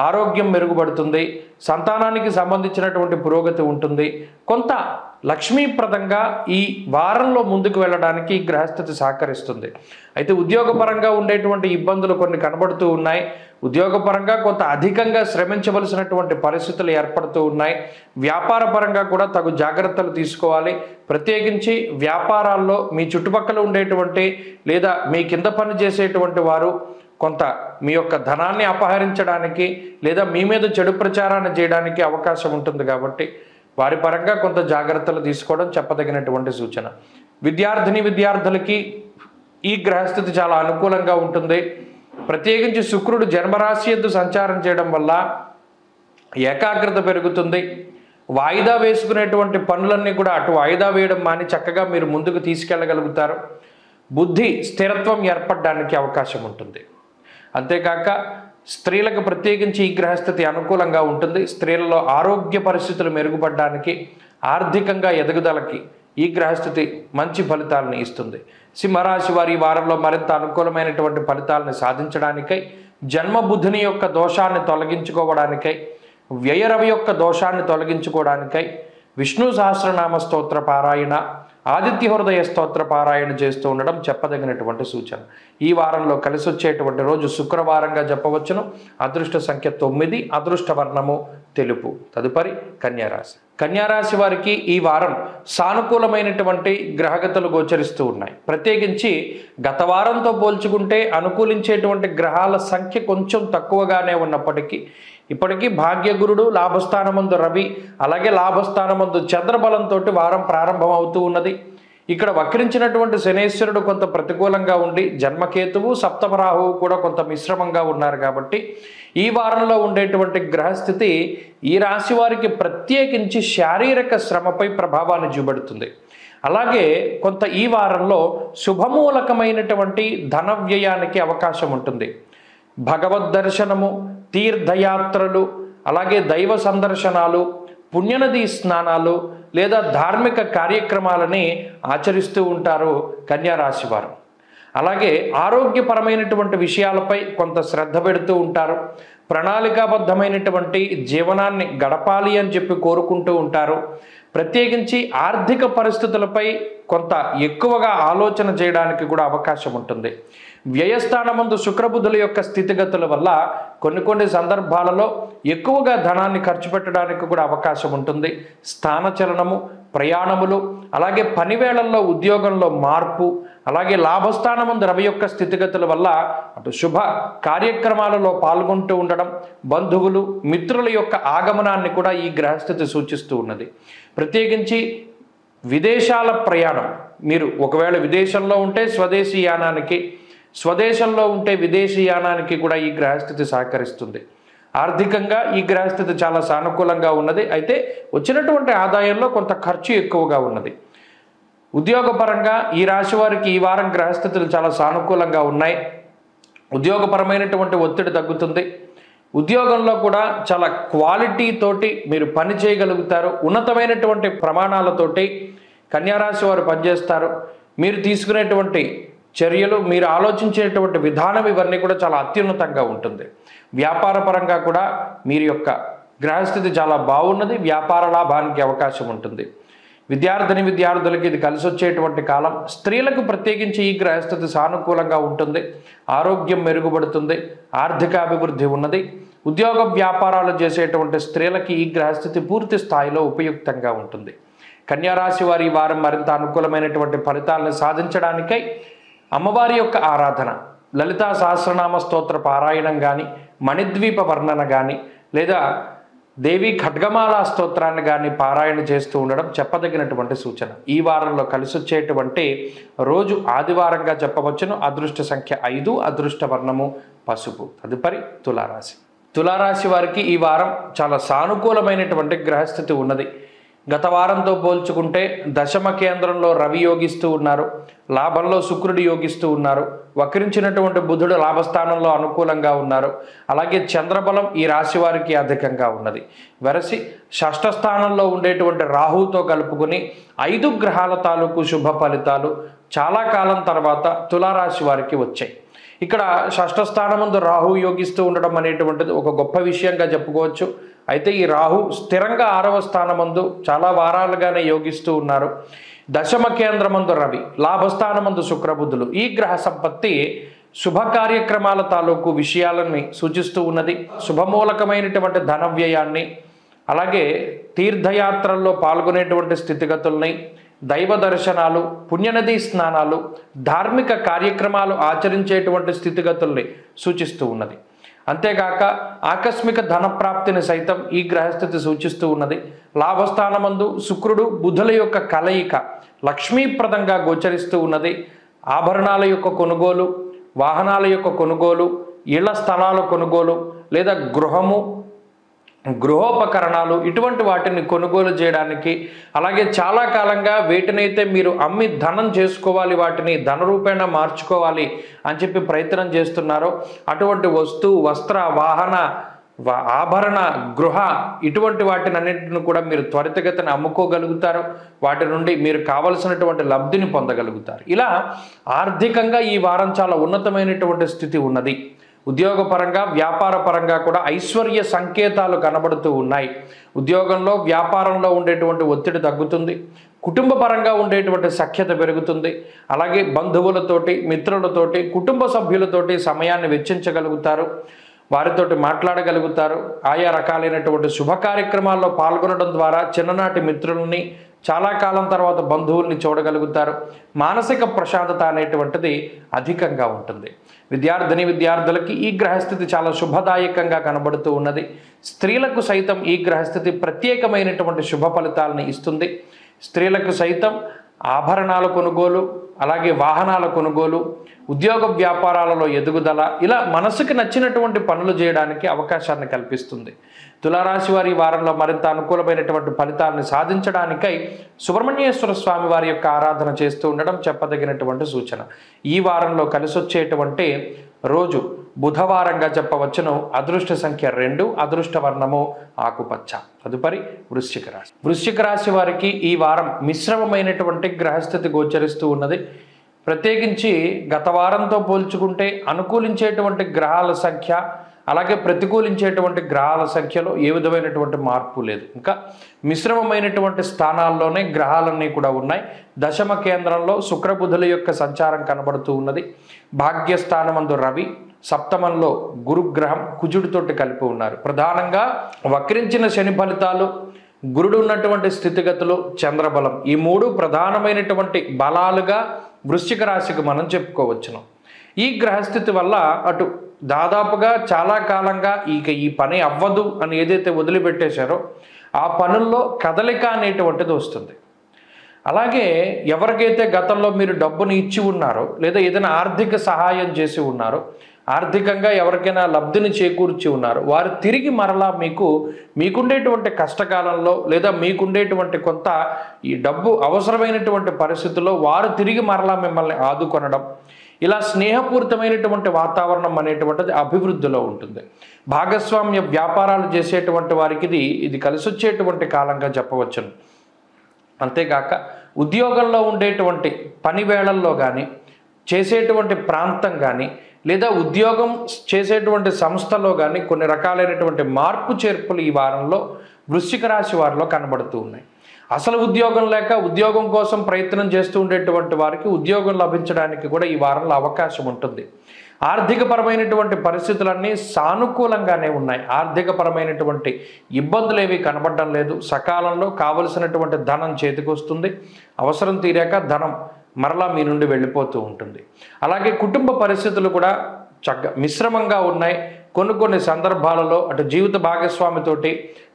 ఆరోగ్యం మెరుగుపడుతుంది, సంతానానికి సంబంధించినటువంటి పురోగతి ఉంటుంది. కొంత లక్ష్మీప్రదంగా ఈ వారంలో ముందుకు వెళ్ళడానికి ఈ గ్రహస్థితి సహకరిస్తుంది. అయితే ఉద్యోగపరంగా ఉండేటువంటి ఇబ్బందులు కొన్ని కనబడుతూ ఉన్నాయి. ఉద్యోగపరంగా కొంత అధికంగా శ్రమించవలసినటువంటి పరిస్థితులు ఏర్పడుతూ ఉన్నాయి. వ్యాపార పరంగా కూడా తగు జాగ్రత్తలు తీసుకోవాలి. ప్రత్యేకించి వ్యాపారాల్లో మీ చుట్టుపక్కల ఉండేటువంటి లేదా మీ కింద పని చేసేటువంటి వారు కొంత మీ యొక్క ధనాన్ని అపహరించడానికి లేదా మీ మీద చెడు ప్రచారాన్ని చేయడానికి అవకాశం ఉంటుంది. కాబట్టి వారి పరంగా కొంత జాగ్రత్తలు తీసుకోవడం చెప్పదగినటువంటి సూచన. విద్యార్థులకి ఈ గ్రహస్థితి చాలా అనుకూలంగా ఉంటుంది. ప్రత్యేకించి శుక్రుడు జన్మరాశి యందు సంచారం చేయడం వల్ల ఏకాగ్రత పెరుగుతుంది. వాయిదా వేసుకునేటువంటి పనులన్నీ కూడా అటు వాయిదా వేయడం మాని చక్కగా మీరు ముందుకు తీసుకెళ్ళగలుగుతారు. బుద్ధి స్థిరత్వం ఏర్పడడానికి అవకాశం ఉంటుంది. అంతేకాక స్త్రీలకు ప్రత్యేకించి ఈ గ్రహస్థితి అనుకూలంగా ఉంటుంది. స్త్రీలలో ఆరోగ్య పరిస్థితులు మెరుగుపడడానికి, ఆర్థికంగా ఎదుగుదలకి ఈ గ్రహస్థితి మంచి ఫలితాలను ఇస్తుంది. సింహరాశి వారి ఈ వారంలో మరింత అనుకూలమైనటువంటి ఫలితాలను సాధించడానికై, జన్మబుద్ధిని యొక్క దోషాన్ని తొలగించుకోవడానికై, వ్యయరవి యొక్క దోషాన్ని తొలగించుకోవడానికై విష్ణు సహస్రనామ స్తోత్ర పారాయణ, ఆదిత్య హృదయ స్తోత్ర పారాయణ చేస్తూ ఉండడం చెప్పదగినటువంటి సూచన. ఈ వారంలో కలిసి వచ్చేటువంటి రోజు శుక్రవారంగా చెప్పవచ్చును. అదృష్ట సంఖ్య 9, అదృష్ట వర్ణము తెలుపు. తదుపరి కన్యారాశి. కన్యారాశి వారికి ఈ వారం సానుకూలమైనటువంటి గ్రహగతులు గోచరిస్తూ ఉన్నాయి. ప్రత్యేకించి గత వారంతో పోల్చుకుంటే అనుకూలించేటువంటి గ్రహాల సంఖ్య కొంచెం తక్కువగానే ఉన్నప్పటికీ ఇప్పటికీ భాగ్యగురుడు, లాభస్థానమందు రవి, అలాగే లాభస్థానమందు చంద్రబలంతో వారం ప్రారంభం అవుతూ ఉన్నది. ఇక్కడ వక్రించినటువంటి శనేశ్వరుడు కొంత ప్రతికూలంగా ఉండి జన్మకేతువు, సప్తమరాహువు కూడా కొంత మిశ్రమంగా ఉన్నారు. కాబట్టి ఈ వారంలో ఉండేటువంటి గ్రహస్థితి ఈ రాశి వారికి ప్రత్యేకించి శారీరక శ్రమపై ప్రభావాన్ని చూపెడుతుంది. అలాగే కొంత ఈ వారంలో శుభమూలకమైనటువంటి ధన వ్యయానికి అవకాశం ఉంటుంది. భగవద్ దర్శనము, తీర్థయాత్రలు, అలాగే దైవ సందర్శనాలు, పుణ్యనది స్నానాలు లేదా ధార్మిక కార్యక్రమాలని ఆచరిస్తూ ఉంటారు కన్యారాశి వారు. అలాగే ఆరోగ్యపరమైనటువంటి విషయాలపై కొంత శ్రద్ధ పెడుతూ ఉంటారు. ప్రణాళికాబద్ధమైనటువంటి జీవనాన్ని గడపాలి అని చెప్పి కోరుకుంటూ ఉంటారు. ప్రత్యేకించి ఆర్థిక పరిస్థితులపై కొంత ఎక్కువగా ఆలోచన చేయడానికి కూడా అవకాశం ఉంటుంది. వ్యయస్థానమందు శుక్రబుధుల యొక్క స్థితిగతుల వల్ల కొన్ని సందర్భాలలో ఎక్కువగా ధనాన్ని ఖర్చు పెట్టడానికి కూడా అవకాశం ఉంటుంది. స్థానచలనము, ప్రయాణములు, అలాగే పనివేళల్లో ఉద్యోగంలో మార్పు, అలాగే లాభస్థానమందు రవి యొక్క స్థితిగతుల వల్ల అటు శుభ కార్యక్రమాలలో పాల్గొంటూ ఉండడం, బంధువులు, మిత్రుల యొక్క ఆగమనాన్ని కూడా ఈ గ్రహస్థితి సూచిస్తూ ఉన్నది. ప్రత్యేకించి విదేశాల ప్రయాణం, మీరు ఒకవేళ విదేశంలో ఉంటే స్వదేశీ యానానికి, స్వదేశంలో ఉంటే విదేశీ యానానికి కూడా ఈ గ్రహస్థితి సహకరిస్తుంది. ఆర్థికంగా ఈ గ్రహస్థితి చాలా సానుకూలంగా ఉన్నది. అయితే వచ్చినటువంటి ఆదాయంలో కొంత ఖర్చు ఎక్కువగా ఉన్నది. ఉద్యోగపరంగా ఈ రాశి వారికి ఈ వారం గ్రహస్థితులు చాలా సానుకూలంగా ఉన్నాయి. ఉద్యోగపరమైనటువంటి ఒత్తిడి తగ్గుతుంది. ఉద్యోగంలో కూడా చాలా క్వాలిటీ తోటి మీరు పని చేయగలుగుతారు. ఉన్నతమైనటువంటి ప్రమాణాలతోటి కన్యారాశి వారు పనిచేస్తారు. మీరు తీసుకునేటువంటి చర్యలు, మీరు ఆలోచించేటువంటి విధానం ఇవన్నీ కూడా చాలా అత్యున్నతంగా ఉంటుంది. వ్యాపార పరంగా కూడా మీరు యొక్క గ్రహస్థితి చాలా బాగున్నది. వ్యాపార లాభానికి అవకాశం ఉంటుంది. విద్యార్థులకి ఇది కలిసి వచ్చేటువంటి కాలం. స్త్రీలకు ప్రత్యేకించి ఈ గ్రహస్థితి సానుకూలంగా ఉంటుంది. ఆరోగ్యం మెరుగుపడుతుంది. ఆర్థిక అభివృద్ధి ఉన్నది. ఉద్యోగ వ్యాపారాలు చేసేటువంటి స్త్రీలకి ఈ గ్రహస్థితి పూర్తి స్థాయిలో ఉపయుక్తంగా ఉంటుంది. కన్యారాశి వారి ఈ వారం మరింత అనుకూలమైనటువంటి ఫలితాలను సాధించడానికై అమ్మవారి యొక్క ఆరాధన, లలితా సహస్రనామ స్తోత్ర పారాయణం కానీ, మణిద్వీప వర్ణన కానీ, లేదా దేవి ఖడ్గమాల స్తోత్రాన్ని కానీ పారాయణ చేస్తూ ఉండడం చెప్పదగినటువంటి సూచన. ఈ వారంలో కలిసి వచ్చేటువంటి రోజు ఆదివారంగా చెప్పవచ్చును. అదృష్ట సంఖ్య 5, అదృష్ట వర్ణము పసుపు. తదుపరి తులారాశి. తులారాశి వారికి ఈ వారం చాలా సానుకూలమైనటువంటి గ్రహస్థితి ఉన్నది. గత వారంతో పోల్చుకుంటే దశమ కేంద్రంలో రవి యోగిస్తూ ఉన్నారు. లాభంలో శుక్రుడు యోగిస్తూ ఉన్నారు. వక్రించినటువంటి బుధుడు లాభస్థానంలో అనుకూలంగా ఉన్నారు. అలాగే చంద్రబలం ఈ రాశి వారికి అధికంగా ఉన్నది. వెరసి షష్ఠ స్థానంలో ఉండేటువంటి రాహుతో కలుపుకొని 5 గ్రహాల తాలూకు శుభ ఫలితాలు చాలా కాలం తర్వాత తులారాశి వారికి వచ్చాయి. ఇక్కడ షష్ఠ స్థానమందు రాహు యోగిస్తూ ఉండడం అనేటువంటిది ఒక గొప్ప విషయంగా చెప్పుకోవచ్చు. అయితే ఈ రాహు స్థిరంగా 6వ స్థానమందు చాలా వారాలుగానే యోగిస్తూ ఉన్నారు. దశమ కేంద్రమందు రవి, లాభస్థానమందు శుక్రబుద్ధులు. ఈ గ్రహ సంపత్తి శుభ కార్యక్రమాల తాలూకు విషయాలని సూచిస్తూ ఉన్నది. శుభమూలకమైనటువంటి ధన వ్యయాన్ని, అలాగే తీర్థయాత్రల్లో పాల్గొనేటువంటి స్థితిగతుల్ని, దైవ దర్శనాలు, పుణ్యనదీ స్నానాలు, ధార్మిక కార్యక్రమాలు ఆచరించేటువంటి స్థితిగతుల్ని సూచిస్తూ ఉన్నది. అంతేగాక ఆకస్మిక ధన ప్రాప్తిని సైతం ఈ గ్రహస్థితి సూచిస్తూ ఉన్నది. లాభస్థానమందు శుక్రుడు బుధుల యొక్క కలయిక లక్ష్మీప్రదంగా గోచరిస్తూ ఉన్నది. ఆభరణాల యొక్క కొనుగోలు, వాహనాల యొక్క కొనుగోలు, ఇళ్ల స్థలాల కొనుగోలు, లేదా గృహోపకరణాలు ఇటువంటి వాటిని కొనుగోలు చేయడానికి, అలాగే చాలా కాలంగా వేటినైతే మీరు అమ్మి ధనం చేసుకోవాలి, వాటిని ధన రూపేణ మార్చుకోవాలి అని చెప్పి ప్రయత్నం చేస్తున్నారో అటువంటి వస్తు, వస్త్ర, వాహన, ఆభరణ, గృహ ఇటువంటి వాటిని అన్నింటిని కూడా మీరు త్వరితగతిన అమ్ముకోగలుగుతారు. వాటి నుండి మీరు కావలసినటువంటి లబ్ధిని పొందగలుగుతారు. ఇలా ఆర్థికంగా ఈ వారం చాలా ఉన్నతమైనటువంటి స్థితి ఉన్నది. ఉద్యోగపరంగా, వ్యాపార పరంగా కూడా ఐశ్వర్య సంకేతాలు కనబడుతూ ఉన్నాయి. ఉద్యోగంలో, వ్యాపారంలో ఉండేటువంటి ఒత్తిడి తగ్గుతుంది. కుటుంబ పరంగా ఉండేటువంటి సఖ్యత పెరుగుతుంది. అలాగే బంధువులతోటి, మిత్రులతోటి, కుటుంబ సభ్యులతోటి సమయాన్ని వెచ్చించగలుగుతారు. వారితోటి మాట్లాడగలుగుతారు. ఆయా రకాలైనటువంటి శుభ కార్యక్రమాల్లో పాల్గొనడం ద్వారా చిన్ననాటి మిత్రులని, చాలా కాలం తర్వాత బంధువుల్ని చూడగలుగుతారు. మానసిక ప్రశాంతత అనేటువంటిది అధికంగా ఉంటుంది. విద్యార్థులకి ఈ గ్రహస్థితి చాలా శుభదాయకంగా కనబడుతూ ఉన్నది. స్త్రీలకు సైతం ఈ గ్రహస్థితి ప్రత్యేకమైనటువంటి శుభ ఫలితాలను ఇస్తుంది. స్త్రీలకు సైతం ఆభరణాల కొనుగోలు, అలాగే వాహనాల కొనుగోలు, ఉద్యోగ వ్యాపారాలలో ఎదుగుదల, ఇలా మనసుకు నచ్చినటువంటి పనులు చేయడానికి అవకాశాన్ని కల్పిస్తుంది. తులారాశి వారి వారంలో మరింత అనుకూలమైనటువంటి ఫలితాలను సాధించడానికై సుబ్రహ్మణ్యేశ్వర స్వామి వారి యొక్క ఆరాధన చేస్తూ ఉండడం చెప్పదగినటువంటి సూచన. ఈ వారంలో కలిసొచ్చేటువంటి రోజు బుధవారంగా చెప్పవచ్చును. అదృష్ట సంఖ్య 2, అదృష్ట వర్ణము ఆకుపచ్చ. తదుపరి వృశ్చిక రాశి వారికి ఈ వారం మిశ్రమమైనటువంటి గ్రహస్థితి గోచరిస్తూ ఉన్నది. ప్రత్యేకించి గత వారంతో పోల్చుకుంటే అనుకూలించేటువంటి గ్రహాల సంఖ్య, అలాగే ప్రతికూలించేటువంటి గ్రహాల సంఖ్యలో ఏ విధమైనటువంటి మార్పు లేదు. ఇంకా మిశ్రమమైనటువంటి స్థానాల్లోనే గ్రహాలన్నీ కూడా ఉన్నాయి. దశమ కేంద్రంలో శుక్రబుధుల యొక్క సంచారం కనబడుతూ ఉన్నది. భాగ్యస్థానమందు రవి, సప్తమంలో గురుగ్రహం కుజుడితోటి కలిపి ఉన్నారు. ప్రధానంగా వక్రించిన శని ఫలితాలు, గురుడు ఉన్నటువంటి స్థితిగతులు, చంద్రబలం, ఈ 3 ప్రధానమైనటువంటి బలాలుగా వృశ్చిక రాశికి మనం చెప్పుకోవచ్చును. ఈ గ్రహస్థితి వల్ల అటు దాదాపుగా చాలా కాలంగా ఈ పని అవ్వదు అని ఏదైతే వదిలిపెట్టేశారో ఆ పనుల్లో కదలిక అనేటువంటిది వస్తుంది. అలాగే ఎవరికైతే గతంలో మీరు డబ్బుని ఇచ్చి ఉన్నారో, లేదా ఏదైనా ఆర్థిక సహాయం చేసి ఉన్నారో, ఆర్థికంగా ఎవరికైనా లబ్ధిని చేకూర్చి ఉన్నారు, వారు తిరిగి మరలా మీకుండేటువంటి కష్టకాలంలో, లేదా మీకుండేటువంటి కొంత ఈ డబ్బు అవసరమైనటువంటి పరిస్థితుల్లో వారు తిరిగి మరలా మిమ్మల్ని ఆదుకొనడం, ఇలా స్నేహపూరితమైనటువంటి వాతావరణం అనేటువంటిది అభివృద్ధిలో ఉంటుంది. భాగస్వామ్య వ్యాపారాలు చేసేటువంటి వారికి ఇది కలిసొచ్చేటువంటి కాలంగా చెప్పవచ్చును. అంతేగాక ఉద్యోగంలో ఉండేటువంటి పని వేళల్లో కానీ, చేసేటువంటి ప్రాంతం కానీ, లేదా ఉద్యోగం చేసేటువంటి సంస్థలో కానీ కొన్ని రకాలైనటువంటి మార్పు చేర్పులు ఈ వారంలో వృశ్చిక రాశి వారిలో కనబడుతూ ఉన్నాయి. అసలు ఉద్యోగం లేక ఉద్యోగం కోసం ప్రయత్నం చేస్తూ ఉండేటువంటి వారికి ఉద్యోగం లభించడానికి కూడా ఈ వారంలో అవకాశం ఉంటుంది. ఆర్థికపరమైనటువంటి పరిస్థితులన్నీ సానుకూలంగానే ఉన్నాయి. ఆర్థికపరమైనటువంటి ఇబ్బందులు ఏవి కనబడడం లేదు. సకాలంలో కావలసినటువంటి ధనం చేతికి వస్తుంది. అవసరం తీరాక ధనం మరలా మీ నుండి వెళ్ళిపోతూ ఉంటుంది. అలాగే కుటుంబ పరిస్థితులు కూడా మిశ్రమంగా ఉన్నాయి. కొన్ని సందర్భాలలో అటు జీవిత భాగస్వామితోటి,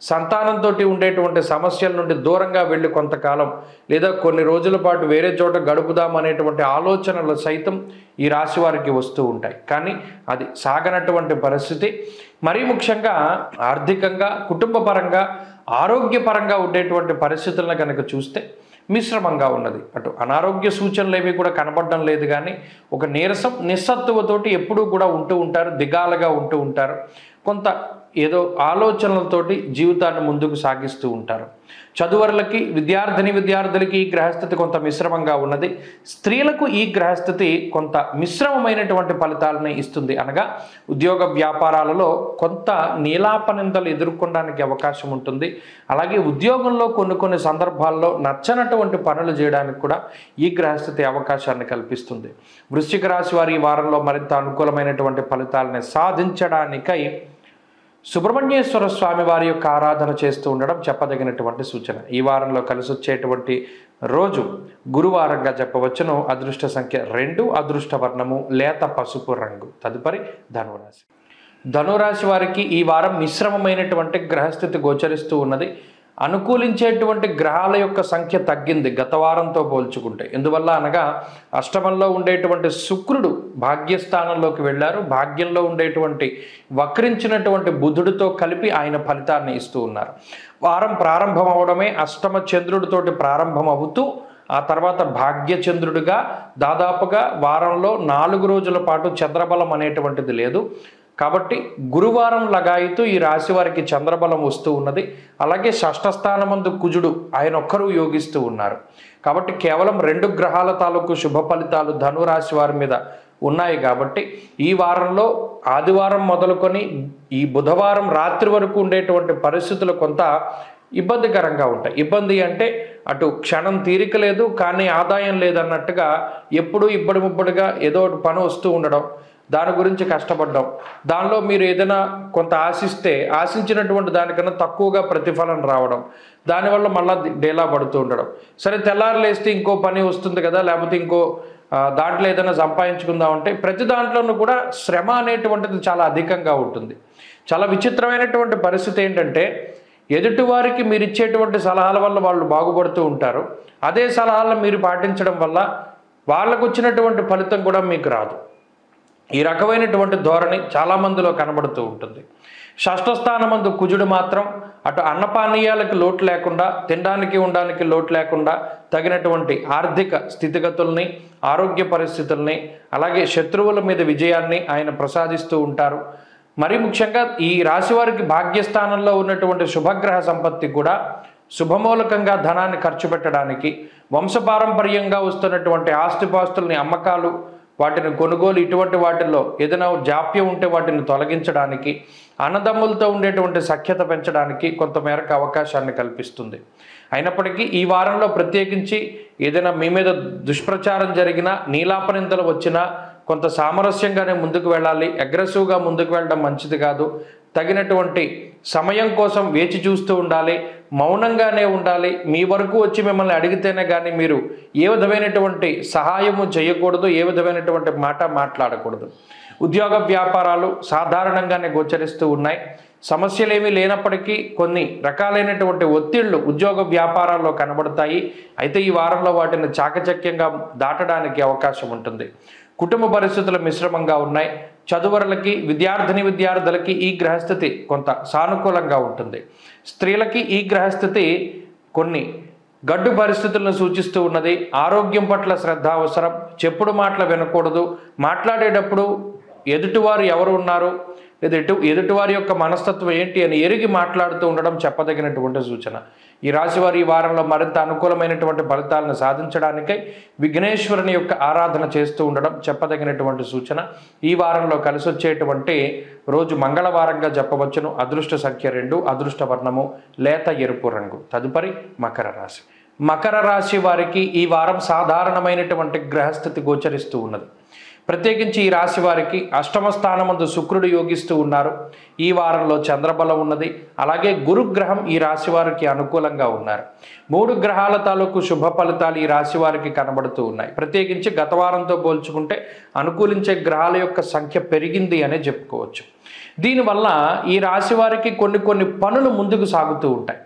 సంతానంతో ఉండేటువంటి సమస్యల నుండి దూరంగా వెళ్ళి కొంతకాలం, లేదా కొన్ని రోజుల పాటు వేరే చోట గడుపుదాం అనేటువంటి ఆలోచనలు సైతం ఈ రాశి వారికి వస్తూ ఉంటాయి. కానీ అది సాగనటువంటి పరిస్థితి. మరీ ముఖ్యంగా ఆర్థికంగా, కుటుంబ పరంగా, ఆరోగ్యపరంగా ఉండేటువంటి పరిస్థితులను కనుక చూస్తే మిశ్రమంగా ఉన్నది. అటు అనారోగ్య సూచనలు ఏవి కూడా కనబడడం లేదు, కానీ ఒక నీరసం, నిస్సత్తువతోటి ఎప్పుడూ కూడా ఉంటూ ఉంటారు, దిగాలుగా ఉంటూ ఉంటారు. కొంత ఏదో ఆలోచనలతోటి జీవితాన్ని ముందుకు సాగిస్తూ ఉంటారు. చదువరులకి విద్యార్థులకి ఈ గ్రహస్థితి కొంత మిశ్రమంగా ఉన్నది. స్త్రీలకు ఈ గ్రహస్థితి కొంత మిశ్రమమైనటువంటి ఫలితాలను ఇస్తుంది. అనగా ఉద్యోగ వ్యాపారాలలో కొంత నీలాపనిందలు ఎదుర్కొనడానికి అవకాశం ఉంటుంది. అలాగే ఉద్యోగంలో కొన్ని సందర్భాల్లో నచ్చనటువంటి పనులు చేయడానికి కూడా ఈ గ్రహస్థితి అవకాశాన్ని కల్పిస్తుంది. వృశ్చిక రాశి వారి ఈ వారంలో మరింత అనుకూలమైనటువంటి ఫలితాలని సాధించడానికై సుబ్రహ్మణ్యేశ్వర స్వామి వారి యొక్క ఆరాధన చేస్తూ ఉండడం చెప్పదగినటువంటి సూచన. ఈ వారంలో కలిసి వచ్చేటువంటి రోజు గురువారంగా చెప్పవచ్చును. అదృష్ట సంఖ్య 2, అదృష్ట వర్ణము లేత పసుపు రంగు. తదుపరి ధనురాశి. ధనురాశి వారికి ఈ వారం మిశ్రమమైనటువంటి గ్రహస్థితి గోచరిస్తూ ఉన్నది. అనుకూలించేటువంటి గ్రహాల యొక్క సంఖ్య తగ్గింది గత వారంతో పోల్చుకుంటే. ఎందువల్ల అనగా అష్టమంలో ఉండేటువంటి శుక్రుడు భాగ్యస్థానంలోకి వెళ్ళారు. భాగ్యంలో ఉండేటువంటి వక్రించినటువంటి బుధుడితో కలిపి ఆయన ఫలితాన్ని ఇస్తూ ఉన్నారు. వారం ప్రారంభం అవడమే అష్టమ చంద్రుడితోటి ప్రారంభం అవుతూ ఆ తర్వాత భాగ్యచంద్రుడిగా దాదాపుగా వారంలో 4 రోజుల పాటు చంద్రబలం అనేటువంటిది లేదు. కాబట్టి గురువారం లగాయితూ ఈ రాశి వారికి చంద్రబలం వస్తూ ఉన్నది. అలాగే షష్ఠ స్థానమందు కుజుడు ఆయన ఒక్కరూ యోగిస్తూ ఉన్నారు. కాబట్టి కేవలం 2 గ్రహాల తాలూకు శుభ ఫలితాలు ధనురాశి వారి మీద ఉన్నాయి. కాబట్టి ఈ వారంలో ఆదివారం మొదలుకొని ఈ బుధవారం రాత్రి వరకు ఉండేటువంటి పరిస్థితులు కొంత ఇబ్బందికరంగా ఉంటాయి. ఇబ్బంది అంటే అటు క్షణం తీరిక లేదు, కానీ ఆదాయం లేదన్నట్టుగా ఎప్పుడూ ఇబ్బడి ముబ్బడిగా ఏదో ఒకటి పని వస్తూ ఉండడం, దాని గురించి కష్టపడ్డాం, దానిలో మీరు ఏదైనా కొంత ఆశించినటువంటి దానికన్నా తక్కువగా ప్రతిఫలం రావడం, దానివల్ల మళ్ళీ డేలా పడుతూ ఉండడం. సరే తెల్లారు లేస్తే ఇంకో పని వస్తుంది కదా, లేకపోతే ఇంకో దాంట్లో ఏదైనా సంపాదించుకుందామంటే ప్రతి దాంట్లోనూ కూడా శ్రమ అనేటువంటిది చాలా అధికంగా ఉంటుంది. చాలా విచిత్రమైనటువంటి పరిస్థితి ఏంటంటే ఎదుటివారికి మీరు ఇచ్చేటువంటి సలహాల వల్ల వాళ్ళు బాగుపడుతూ ఉంటారు. అదే సలహాలను మీరు పాటించడం వల్ల వాళ్ళకు వచ్చినటువంటి ఫలితం కూడా మీకు రాదు. ఈ రకమైనటువంటి ధోరణి చాలామందిలో కనబడుతూ ఉంటుంది. షష్ఠ స్థానమందు కుజుడు మాత్రం అటు అన్నపానీయాలకు లోటు లేకుండా, తినడానికి ఉండడానికి లోటు లేకుండా తగినటువంటి ఆర్థిక స్థితిగతుల్ని, ఆరోగ్య పరిస్థితుల్ని, అలాగే శత్రువుల మీద విజయాన్ని ఆయన ప్రసాదిస్తూ ఉంటారు. మరి ముఖ్యంగా ఈ రాశివారికి భాగ్యస్థానంలో ఉన్నటువంటి శుభగ్రహ సంపత్తి కూడా శుభమూలకంగా ధనాన్ని ఖర్చు పెట్టడానికి, వంశపారంపర్యంగా వస్తున్నటువంటి ఆస్తిపాస్తుల్ని అమ్మకాలు, వాటిని కొనుగోలు, ఇటువంటి వాటిల్లో ఏదైనా జాప్యం ఉంటే వాటిని తొలగించడానికి, అన్నదమ్ములతో ఉండేటువంటి సఖ్యత పెంచడానికి కొంతమేరకు అవకాశాన్ని కల్పిస్తుంది. అయినప్పటికీ ఈ వారంలో ప్రత్యేకించి ఏదైనా మీ మీద దుష్ప్రచారం జరిగినా, నీలాపనిందలు వచ్చినా కొంత సామరస్యంగానే ముందుకు వెళ్ళాలి. అగ్రెసివ్గా ముందుకు వెళ్ళడం మంచిది కాదు. తగినటువంటి సమయం కోసం వేచి చూస్తూ ఉండాలి, మౌనంగానే ఉండాలి. మీ వరకు వచ్చి మిమ్మల్ని అడిగితేనే కానీ మీరు ఏ విధమైనటువంటి సహాయము చేయకూడదు, ఏ విధమైనటువంటి మాట మాట్లాడకూడదు. ఉద్యోగ వ్యాపారాలు సాధారణంగానే గోచరిస్తూ ఉన్నాయి. సమస్యలేమీ లేనప్పటికీ కొన్ని రకాలైనటువంటి ఒత్తిళ్లు ఉద్యోగ వ్యాపారాల్లో కనబడతాయి. అయితే ఈ వారంలో వాటిని చాకచక్యంగా దాటడానికి అవకాశం ఉంటుంది. కుటుంబ పరిస్థితులు మిశ్రమంగా ఉన్నాయి. చదువరులకి విద్యార్థులకి ఈ గ్రహస్థితి కొంత సానుకూలంగా ఉంటుంది. స్త్రీలకి ఈ గ్రహస్థితి కొన్ని గడ్డు పరిస్థితులను సూచిస్తూ ఉన్నది. ఆరోగ్యం పట్ల శ్రద్ధ అవసరం. చెప్పుడు మాటలు వినకూడదు. మాట్లాడేటప్పుడు ఎదుటివారు ఎవరు ఉన్నారు, ఎదుటివారి యొక్క మనస్తత్వం ఏంటి అని ఎరిగి మాట్లాడుతూ ఉండడం చెప్పదగినటువంటి సూచన. ఈ రాశివారి ఈ వారంలో మరింత అనుకూలమైనటువంటి ఫలితాలను సాధించడానికై విఘ్నేశ్వరుని యొక్క ఆరాధన చేస్తూ ఉండడం చెప్పదగినటువంటి సూచన. ఈ వారంలో కలిసి వచ్చేటువంటి రోజు మంగళవారంగా చెప్పవచ్చును. అదృష్ట సంఖ్య 2, అదృష్ట వర్ణము లేత ఎరుపు రంగు. తదుపరి మకర రాశి. మకర రాశి వారికి ఈ వారం సాధారణమైనటువంటి గ్రహస్థితి గోచరిస్తూ ఉన్నది. ప్రత్యేకించి ఈ రాశి వారికి అష్టమ స్థానమందు శుక్రుడు యోగిస్తూ ఉన్నారు. ఈ వారంలో చంద్రబలం ఉన్నది. అలాగే గురుగ్రహం ఈ రాశి వారికి అనుకూలంగా ఉన్నారు. 3 గ్రహాల తాలూకు శుభ ఫలితాలు ఈ రాశి వారికి కనబడుతూ ఉన్నాయి. ప్రత్యేకించి గత వారంతో పోల్చుకుంటే అనుకూలించే గ్రహాల యొక్క సంఖ్య పెరిగింది అనే చెప్పుకోవచ్చు. దీనివల్ల ఈ రాశి వారికి కొన్ని పనులు ముందుకు సాగుతూ ఉంటాయి.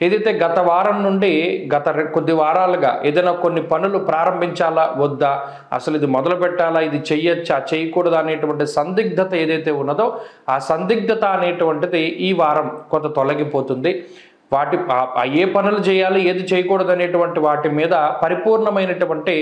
ఏదైతే గత వారం నుండి గత కొద్ది వారాలుగా ఏదైనా కొన్ని పనులు ప్రారంభించాలా వద్దా, అసలు ఇది మొదలు పెట్టాలా, ఇది చెయ్యొచ్చా చేయకూడదా అనేటువంటి సందిగ్ధత ఏదైతే ఉన్నదో ఆ సందిగ్ధత అనేటువంటిది ఈ వారం కొంత తొలగిపోతుంది. ఏ పనులు చేయాలి, ఏది చేయకూడదు అనేటువంటి వాటి మీద పరిపూర్ణమైనటువంటి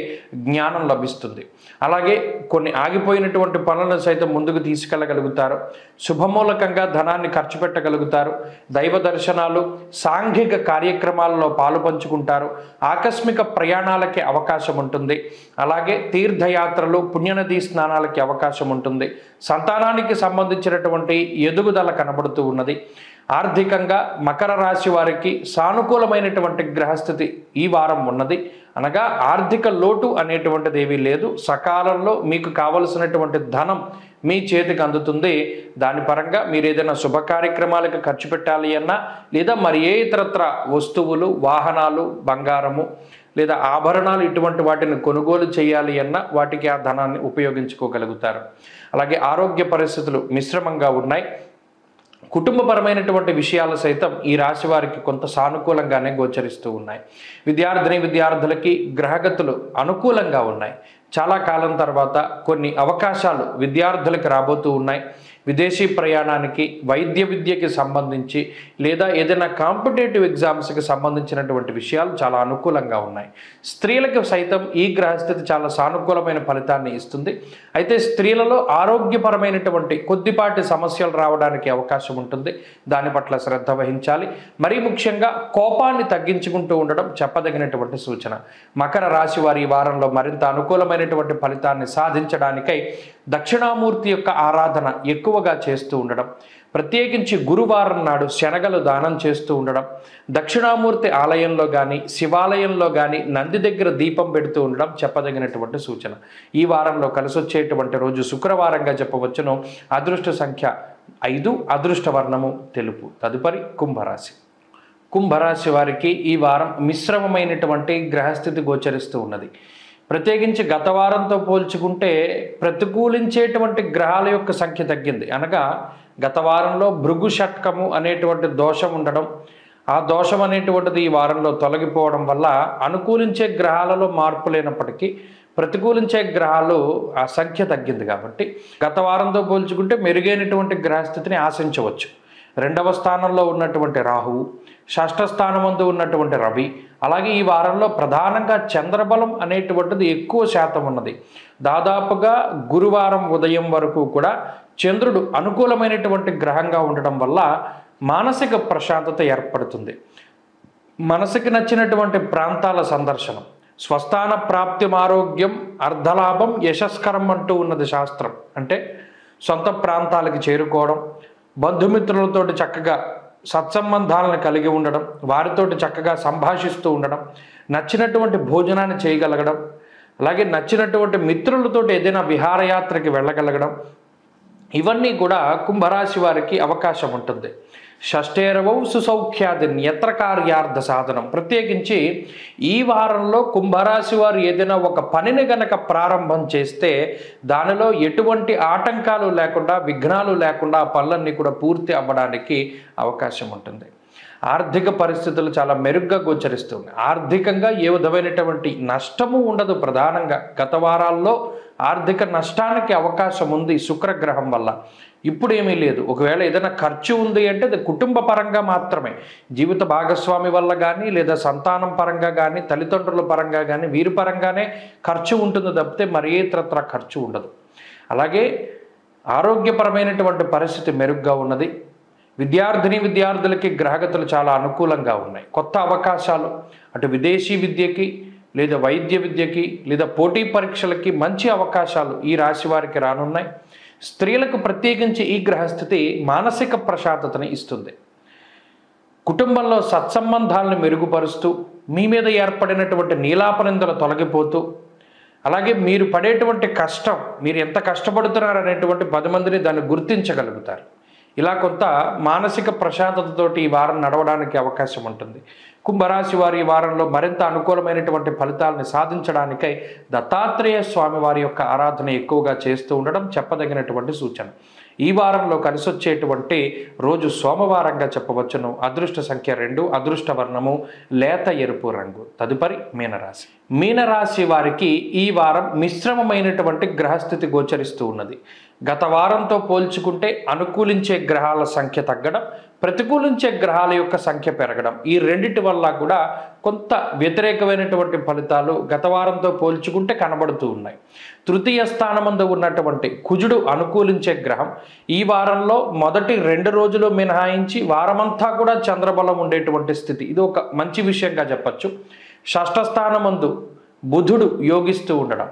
జ్ఞానం లభిస్తుంది. అలాగే కొన్ని ఆగిపోయినటువంటి పనులను సైతం ముందుకు తీసుకెళ్ళగలుగుతారు. శుభమూలకంగా ధనాన్ని ఖర్చు పెట్టగలుగుతారు. దైవ దర్శనాలు, సాంఘిక కార్యక్రమాల్లో పాలు పంచుకుంటారు. ఆకస్మిక ప్రయాణాలకి అవకాశం ఉంటుంది. అలాగే తీర్థయాత్రలు, పుణ్యనదీ స్నానాలకి అవకాశం ఉంటుంది. సంతానానికి సంబంధించినటువంటి ఎదుగుదల కనబడుతూ ఉన్నది. ఆర్థికంగా మకర రాశి వారికి సానుకూలమైనటువంటి గ్రహస్థితి ఈ వారం ఉన్నది. అనగా ఆర్థిక లోటు అనేటువంటిది ఏమీ లేదు. సకాలంలో మీకు కావలసినటువంటి ధనం మీ చేతికి అందుతుంది. దాని పరంగా మీరు ఏదైనా శుభ కార్యక్రమాలకు ఖర్చు పెట్టాలి అన్నా, లేదా మరి ఏ ఇతరత్ర వస్తువులు, వాహనాలు, బంగారము లేదా ఆభరణాలు ఇటువంటి వాటిని కొనుగోలు చేయాలి అన్నా వాటికి ఆ ధనాన్ని ఉపయోగించుకోగలుగుతారు. అలాగే ఆరోగ్య పరిస్థితులు మిశ్రమంగా ఉన్నాయి. కుటుంబపరమైనటువంటి విషయాలు సైతం ఈ రాశి వారికి కొంత సానుకూలంగానే గోచరిస్తూ ఉన్నాయి. విద్యార్థులకి గ్రహగతులు అనుకూలంగా ఉన్నాయి. చాలా కాలం తర్వాత కొన్ని అవకాశాలు విద్యార్థులకు రాబోతూ ఉన్నాయి. విదేశీ ప్రయాణానికి, వైద్య విద్యకి సంబంధించి లేదా ఏదైనా కాంపిటేటివ్ ఎగ్జామ్స్కి సంబంధించినటువంటి విషయాలు చాలా అనుకూలంగా ఉన్నాయి. స్త్రీలకు సైతం ఈ గ్రహస్థితి చాలా సానుకూలమైన ఫలితాన్ని ఇస్తుంది. అయితే స్త్రీలలో ఆరోగ్యపరమైనటువంటి కొద్దిపాటి సమస్యలు రావడానికి అవకాశం ఉంటుంది. దాని పట్ల శ్రద్ధ వహించాలి. మరీ ముఖ్యంగా కోపాన్ని తగ్గించుకుంటూ ఉండడం చెప్పదగినటువంటి సూచన. మకర రాశి వారి ఈ వారంలో మరింత అనుకూలమైనటువంటి ఫలితాన్ని సాధించడానికై దక్షిణామూర్తి యొక్క ఆరాధన ఎక్కువగా చేస్తూ ఉండడం, ప్రత్యేకించి గురువారం నాడు శనగలు దానం చేస్తూ ఉండడం, దక్షిణామూర్తి ఆలయంలో కానీ శివాలయంలో కానీ నంది దగ్గర దీపం పెడుతూ ఉండడం చెప్పదగినటువంటి సూచన. ఈ వారంలో కలిసొచ్చేటువంటి రోజు శుక్రవారంగా చెప్పవచ్చును. అదృష్ట సంఖ్య 5, అదృష్ట వర్ణము తెలుపు. తదుపరి కుంభరాశి. కుంభరాశి వారికి ఈ వారం మిశ్రమమైనటువంటి గ్రహస్థితి గోచరిస్తూ ఉన్నది. ప్రత్యేకించి గత వారంతో పోల్చుకుంటే ప్రతికూలించేటువంటి గ్రహాల యొక్క సంఖ్య తగ్గింది. అనగా గత వారంలో భృగు షట్కము అనేటువంటి దోషం ఉండడం, ఆ దోషం అనేటువంటిది ఈ వారంలో తొలగిపోవడం వల్ల అనుకూలించే గ్రహాలలో మార్పు లేనప్పటికీ ప్రతికూలించే గ్రహాలు ఆ సంఖ్య తగ్గింది. కాబట్టి గత వారంతో పోల్చుకుంటే మెరుగైనటువంటి గ్రహస్థితిని ఆశించవచ్చు. 2వ స్థానంలో ఉన్నటువంటి రాహువు, షష్ఠ స్థానమందు ఉన్నటువంటి రవి, అలాగే ఈ వారంలో ప్రధానంగా చంద్రబలం అనేటువంటిది ఎక్కువ శాతం ఉన్నది. దాదాపుగా గురువారం ఉదయం వరకు కూడా చంద్రుడు అనుకూలమైనటువంటి గ్రహంగా ఉండడం వల్ల మానసిక ప్రశాంతత ఏర్పడుతుంది. మనసుకి నచ్చినటువంటి ప్రాంతాల సందర్శనం, స్వస్థాన ప్రాప్తి, ఆరోగ్యం, అర్ధలాభం, యశస్కరం అంటూ ఉన్నది శాస్త్రం. అంటే సొంత ప్రాంతాలకు చేరుకోవడం, బంధుమిత్రులతోటి చక్కగా సత్సంబంధాలను కలిగి ఉండడం, వారితోటి చక్కగా సంభాషిస్తూ ఉండడం, నచ్చినటువంటి భోజనాన్ని చేయగలగడం, అలాగే నచ్చినటువంటి మిత్రులతోటి ఏదైనా విహారయాత్రకి వెళ్ళగలగడం, ఇవన్నీ కూడా కుంభరాశి వారికి అవకాశం ఉంటుంది. షష్ఠేరవౌ సుసౌఖ్యాది యత్ర కార్యార్థ సాధనం. ప్రత్యేకించి ఈ వారంలో కుంభరాశి వారు ఏదైనా ఒక పనిని గనక ప్రారంభం చేస్తే దానిలో ఎటువంటి ఆటంకాలు లేకుండా, విఘ్నాలు లేకుండా ఆ పనులన్నీ కూడా పూర్తి అవ్వడానికి అవకాశం ఉంటుంది. ఆర్థిక పరిస్థితులు చాలా మెరుగ్గా గోచరిస్తుంది. ఆర్థికంగా ఏ విధమైనటువంటి నష్టము ఉండదు. ప్రధానంగా గత వారాల్లో ఆర్థిక నష్టానికి అవకాశం ఉంది శుక్రగ్రహం వల్ల. ఇప్పుడు ఏమీ లేదు. ఒకవేళ ఏదైనా ఖర్చు ఉంది అంటే అది కుటుంబ పరంగా మాత్రమే, జీవిత భాగస్వామి వల్ల కానీ లేదా సంతానం పరంగా కానీ తల్లిదండ్రుల పరంగా కానీ వీరి పరంగానే ఖర్చు ఉంటుంది తప్పితే మరి ఇతరత్ర ఖర్చు ఉండదు. అలాగే ఆరోగ్యపరమైనటువంటి పరిస్థితి మెరుగ్గా ఉన్నది. విద్యార్థులకి గ్రహగతులు చాలా అనుకూలంగా ఉన్నాయి. కొత్త అవకాశాలు అటు విదేశీ విద్యకి లేదా వైద్య విద్యకి లేదా పోటీ పరీక్షలకి మంచి అవకాశాలు ఈ రాశి వారికి రానున్నాయి. స్త్రీలకు ప్రత్యేకించి ఈ గ్రహస్థితి మానసిక ప్రశాంతతని ఇస్తుంది. కుటుంబంలో సత్సంబంధాలను మెరుగుపరుస్తూ మీ మీద ఏర్పడినటువంటి నీలాపనిందలు తొలగిపోతూ, అలాగే మీరు పడేటువంటి కష్టం, మీరు ఎంత కష్టపడుతున్నారు అనేటువంటి 10 మందిని దాన్ని గుర్తించగలుగుతారు. ఇలా కొంత మానసిక ప్రశాంతతతోటి ఈ వారం నడవడానికి అవకాశం ఉంటుంది. కుంభరాశి వారి ఈ వారంలో మరింత అనుకూలమైనటువంటి ఫలితాలను సాధించడానికై దత్తాత్రేయ స్వామి వారి యొక్క ఆరాధన ఎక్కువగా చేస్తూ ఉండడం చెప్పదగినటువంటి సూచన. ఈ వారంలో కలిసొచ్చేటువంటి రోజు సోమవారంగా చెప్పవచ్చును. అదృష్ట సంఖ్య 2, అదృష్ట వర్ణము లేత ఎరుపు రంగు. తదుపరి మీనరాశి. మీనరాశి వారికి ఈ వారం మిశ్రమమైనటువంటి గ్రహస్థితి గోచరిస్తూ ఉన్నది. గత వారంతో పోల్చుకుంటే అనుకూలించే గ్రహాల సంఖ్య తగ్గడం, ప్రతికూలించే గ్రహాల యొక్క సంఖ్య పెరగడం, ఈ రెండిటి వల్ల కూడా కొంత వ్యతిరేకమైనటువంటి ఫలితాలు గత వారంతో పోల్చుకుంటే కనబడుతూ ఉన్నాయి. తృతీయ స్థానమందు ఉన్నటువంటి కుజుడు అనుకూలించే గ్రహం. ఈ వారంలో మొదటి 2 రోజులు మినహాయించి వారమంతా కూడా చంద్రబలం ఉండేటువంటి స్థితి. ఇది ఒక మంచి విషయంగా చెప్పచ్చు. షష్ఠ స్థానమందు బుధుడు యోగిస్తూ ఉండడం,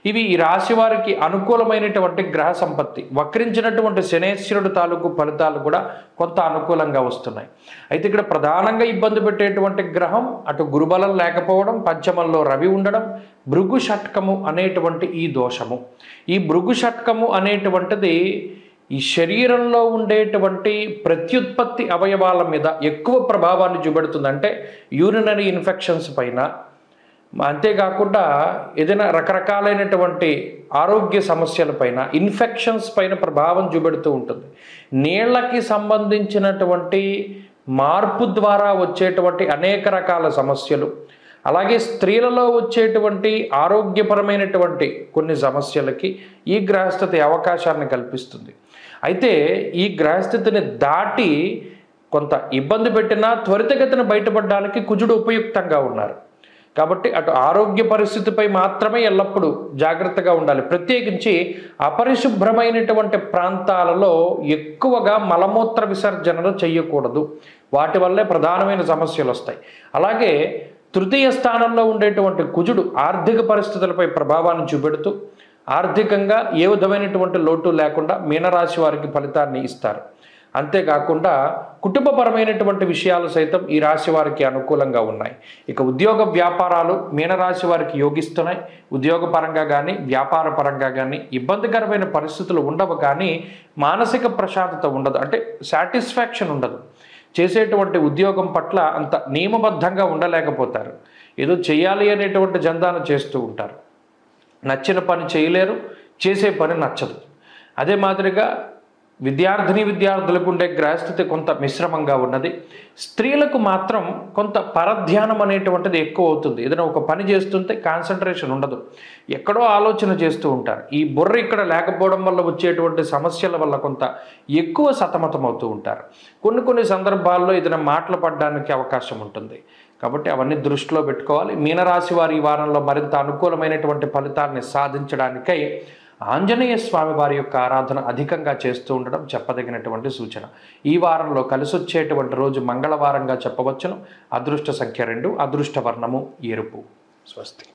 ఇవి ఈ రాశి వారికి అనుకూలమైనటువంటి గ్రహ సంపత్తి. వక్రించినటువంటి శనేశ్వరుడు తాలూకు ఫలితాలు కూడా కొంత అనుకూలంగా వస్తున్నాయి. అయితే ఇక్కడ ప్రధానంగా ఇబ్బంది పెట్టేటువంటి గ్రహం అటు గురుబలం లేకపోవడం, పంచమంలో రవి ఉండడం, భృగు షట్కము అనేటువంటి ఈ దోషము. ఈ భృగు షట్కము అనేటువంటిది ఈ శరీరంలో ఉండేటువంటి ప్రత్యుత్పత్తి అవయవాల మీద ఎక్కువ ప్రభావాన్ని చూపెడుతుంది. అంటే యూరినరీ ఇన్ఫెక్షన్స్ పైన, అంతేకాకుండా ఏదైనా రకరకాలైనటువంటి ఆరోగ్య సమస్యలపైన, ఇన్ఫెక్షన్స్ పైన ప్రభావం చూపెడుతూ ఉంటుంది. నీళ్ళకి సంబంధించినటువంటి మార్పు ద్వారా వచ్చేటువంటి అనేక రకాల సమస్యలు, అలాగే స్త్రీలలో వచ్చేటువంటి ఆరోగ్యపరమైనటువంటి కొన్ని సమస్యలకి ఈ గ్రహస్థితి అవకాశాన్ని కల్పిస్తుంది. అయితే ఈ గ్రహస్థితిని దాటి కొంత ఇబ్బంది పెట్టినా త్వరితగతిన బయటపడడానికి కుజుడు ఉపయుక్తంగా ఉన్నారు. కాబట్టి అటు ఆరోగ్య పరిస్థితిపై మాత్రమే ఎల్లప్పుడూ జాగ్రత్తగా ఉండాలి. ప్రత్యేకించి అపరిశుభ్రమైనటువంటి ప్రాంతాలలో ఎక్కువగా మలమూత్ర విసర్జనలు చేయకూడదు. వాటి వల్లే ప్రధానమైన సమస్యలు వస్తాయి. అలాగే తృతీయ స్థానంలో ఉండేటువంటి కుజుడు ఆర్థిక పరిస్థితులపై ప్రభావాన్ని చూపెడుతూ ఆర్థికంగా ఏ విధమైనటువంటి లోటు లేకుండా మీనరాశి వారికి ఫలితాన్ని ఇస్తారు. అంతేకాకుండా కుటుంబపరమైనటువంటి విషయాలు సైతం ఈ రాశి వారికి అనుకూలంగా ఉన్నాయి. ఇక ఉద్యోగ వ్యాపారాలు మీనరాశి వారికి యోగిస్తున్నాయి. ఉద్యోగపరంగా కానీ వ్యాపార పరంగా కానీ ఇబ్బందికరమైన పరిస్థితులు ఉండవు, కానీ మానసిక ప్రశాంతత ఉండదు. అంటే సాటిస్ఫాక్షన్ ఉండదు. చేసేటువంటి ఉద్యోగం పట్ల అంత నియమబద్ధంగా ఉండలేకపోతారు. ఏదో చేయాలి అనేటువంటి జందాన చేస్తూ ఉంటారు. నచ్చిన పని చేయలేరు, చేసే పని నచ్చదు. అదే మాదిరిగా విద్యార్థులకు ఉండే గ్రహస్థితి కొంత మిశ్రమంగా ఉన్నది. స్త్రీలకు మాత్రం కొంత పరధ్యానం అనేటువంటిది ఎక్కువ అవుతుంది. ఏదైనా ఒక పని చేస్తుంటే కాన్సన్ట్రేషన్ ఉండదు, ఎక్కడో ఆలోచన చేస్తూ ఉంటారు. ఈ బుర్ర ఇక్కడ లేకపోవడం వల్ల వచ్చేటువంటి సమస్యల వల్ల కొంత ఎక్కువ సతమతం అవుతూ ఉంటారు. కొన్ని సందర్భాల్లో ఏదైనా మాటలు పడడానికి అవకాశం ఉంటుంది. కాబట్టి అవన్నీ దృష్టిలో పెట్టుకోవాలి. మీనరాశి వారి ఈ వారంలో మరింత అనుకూలమైనటువంటి ఫలితాన్ని సాధించడానికై ఆంజనేయ స్వామి వారి యొక్క ఆరాధన అధికంగా చేస్తూ ఉండడం చెప్పదగినటువంటి సూచన. ఈ వారంలో కలిసొచ్చేటువంటి రోజు మంగళవారంగా చెప్పవచ్చును. అదృష్ట సంఖ్య 2, అదృష్ట వర్ణము ఎరుపు. స్వస్తి.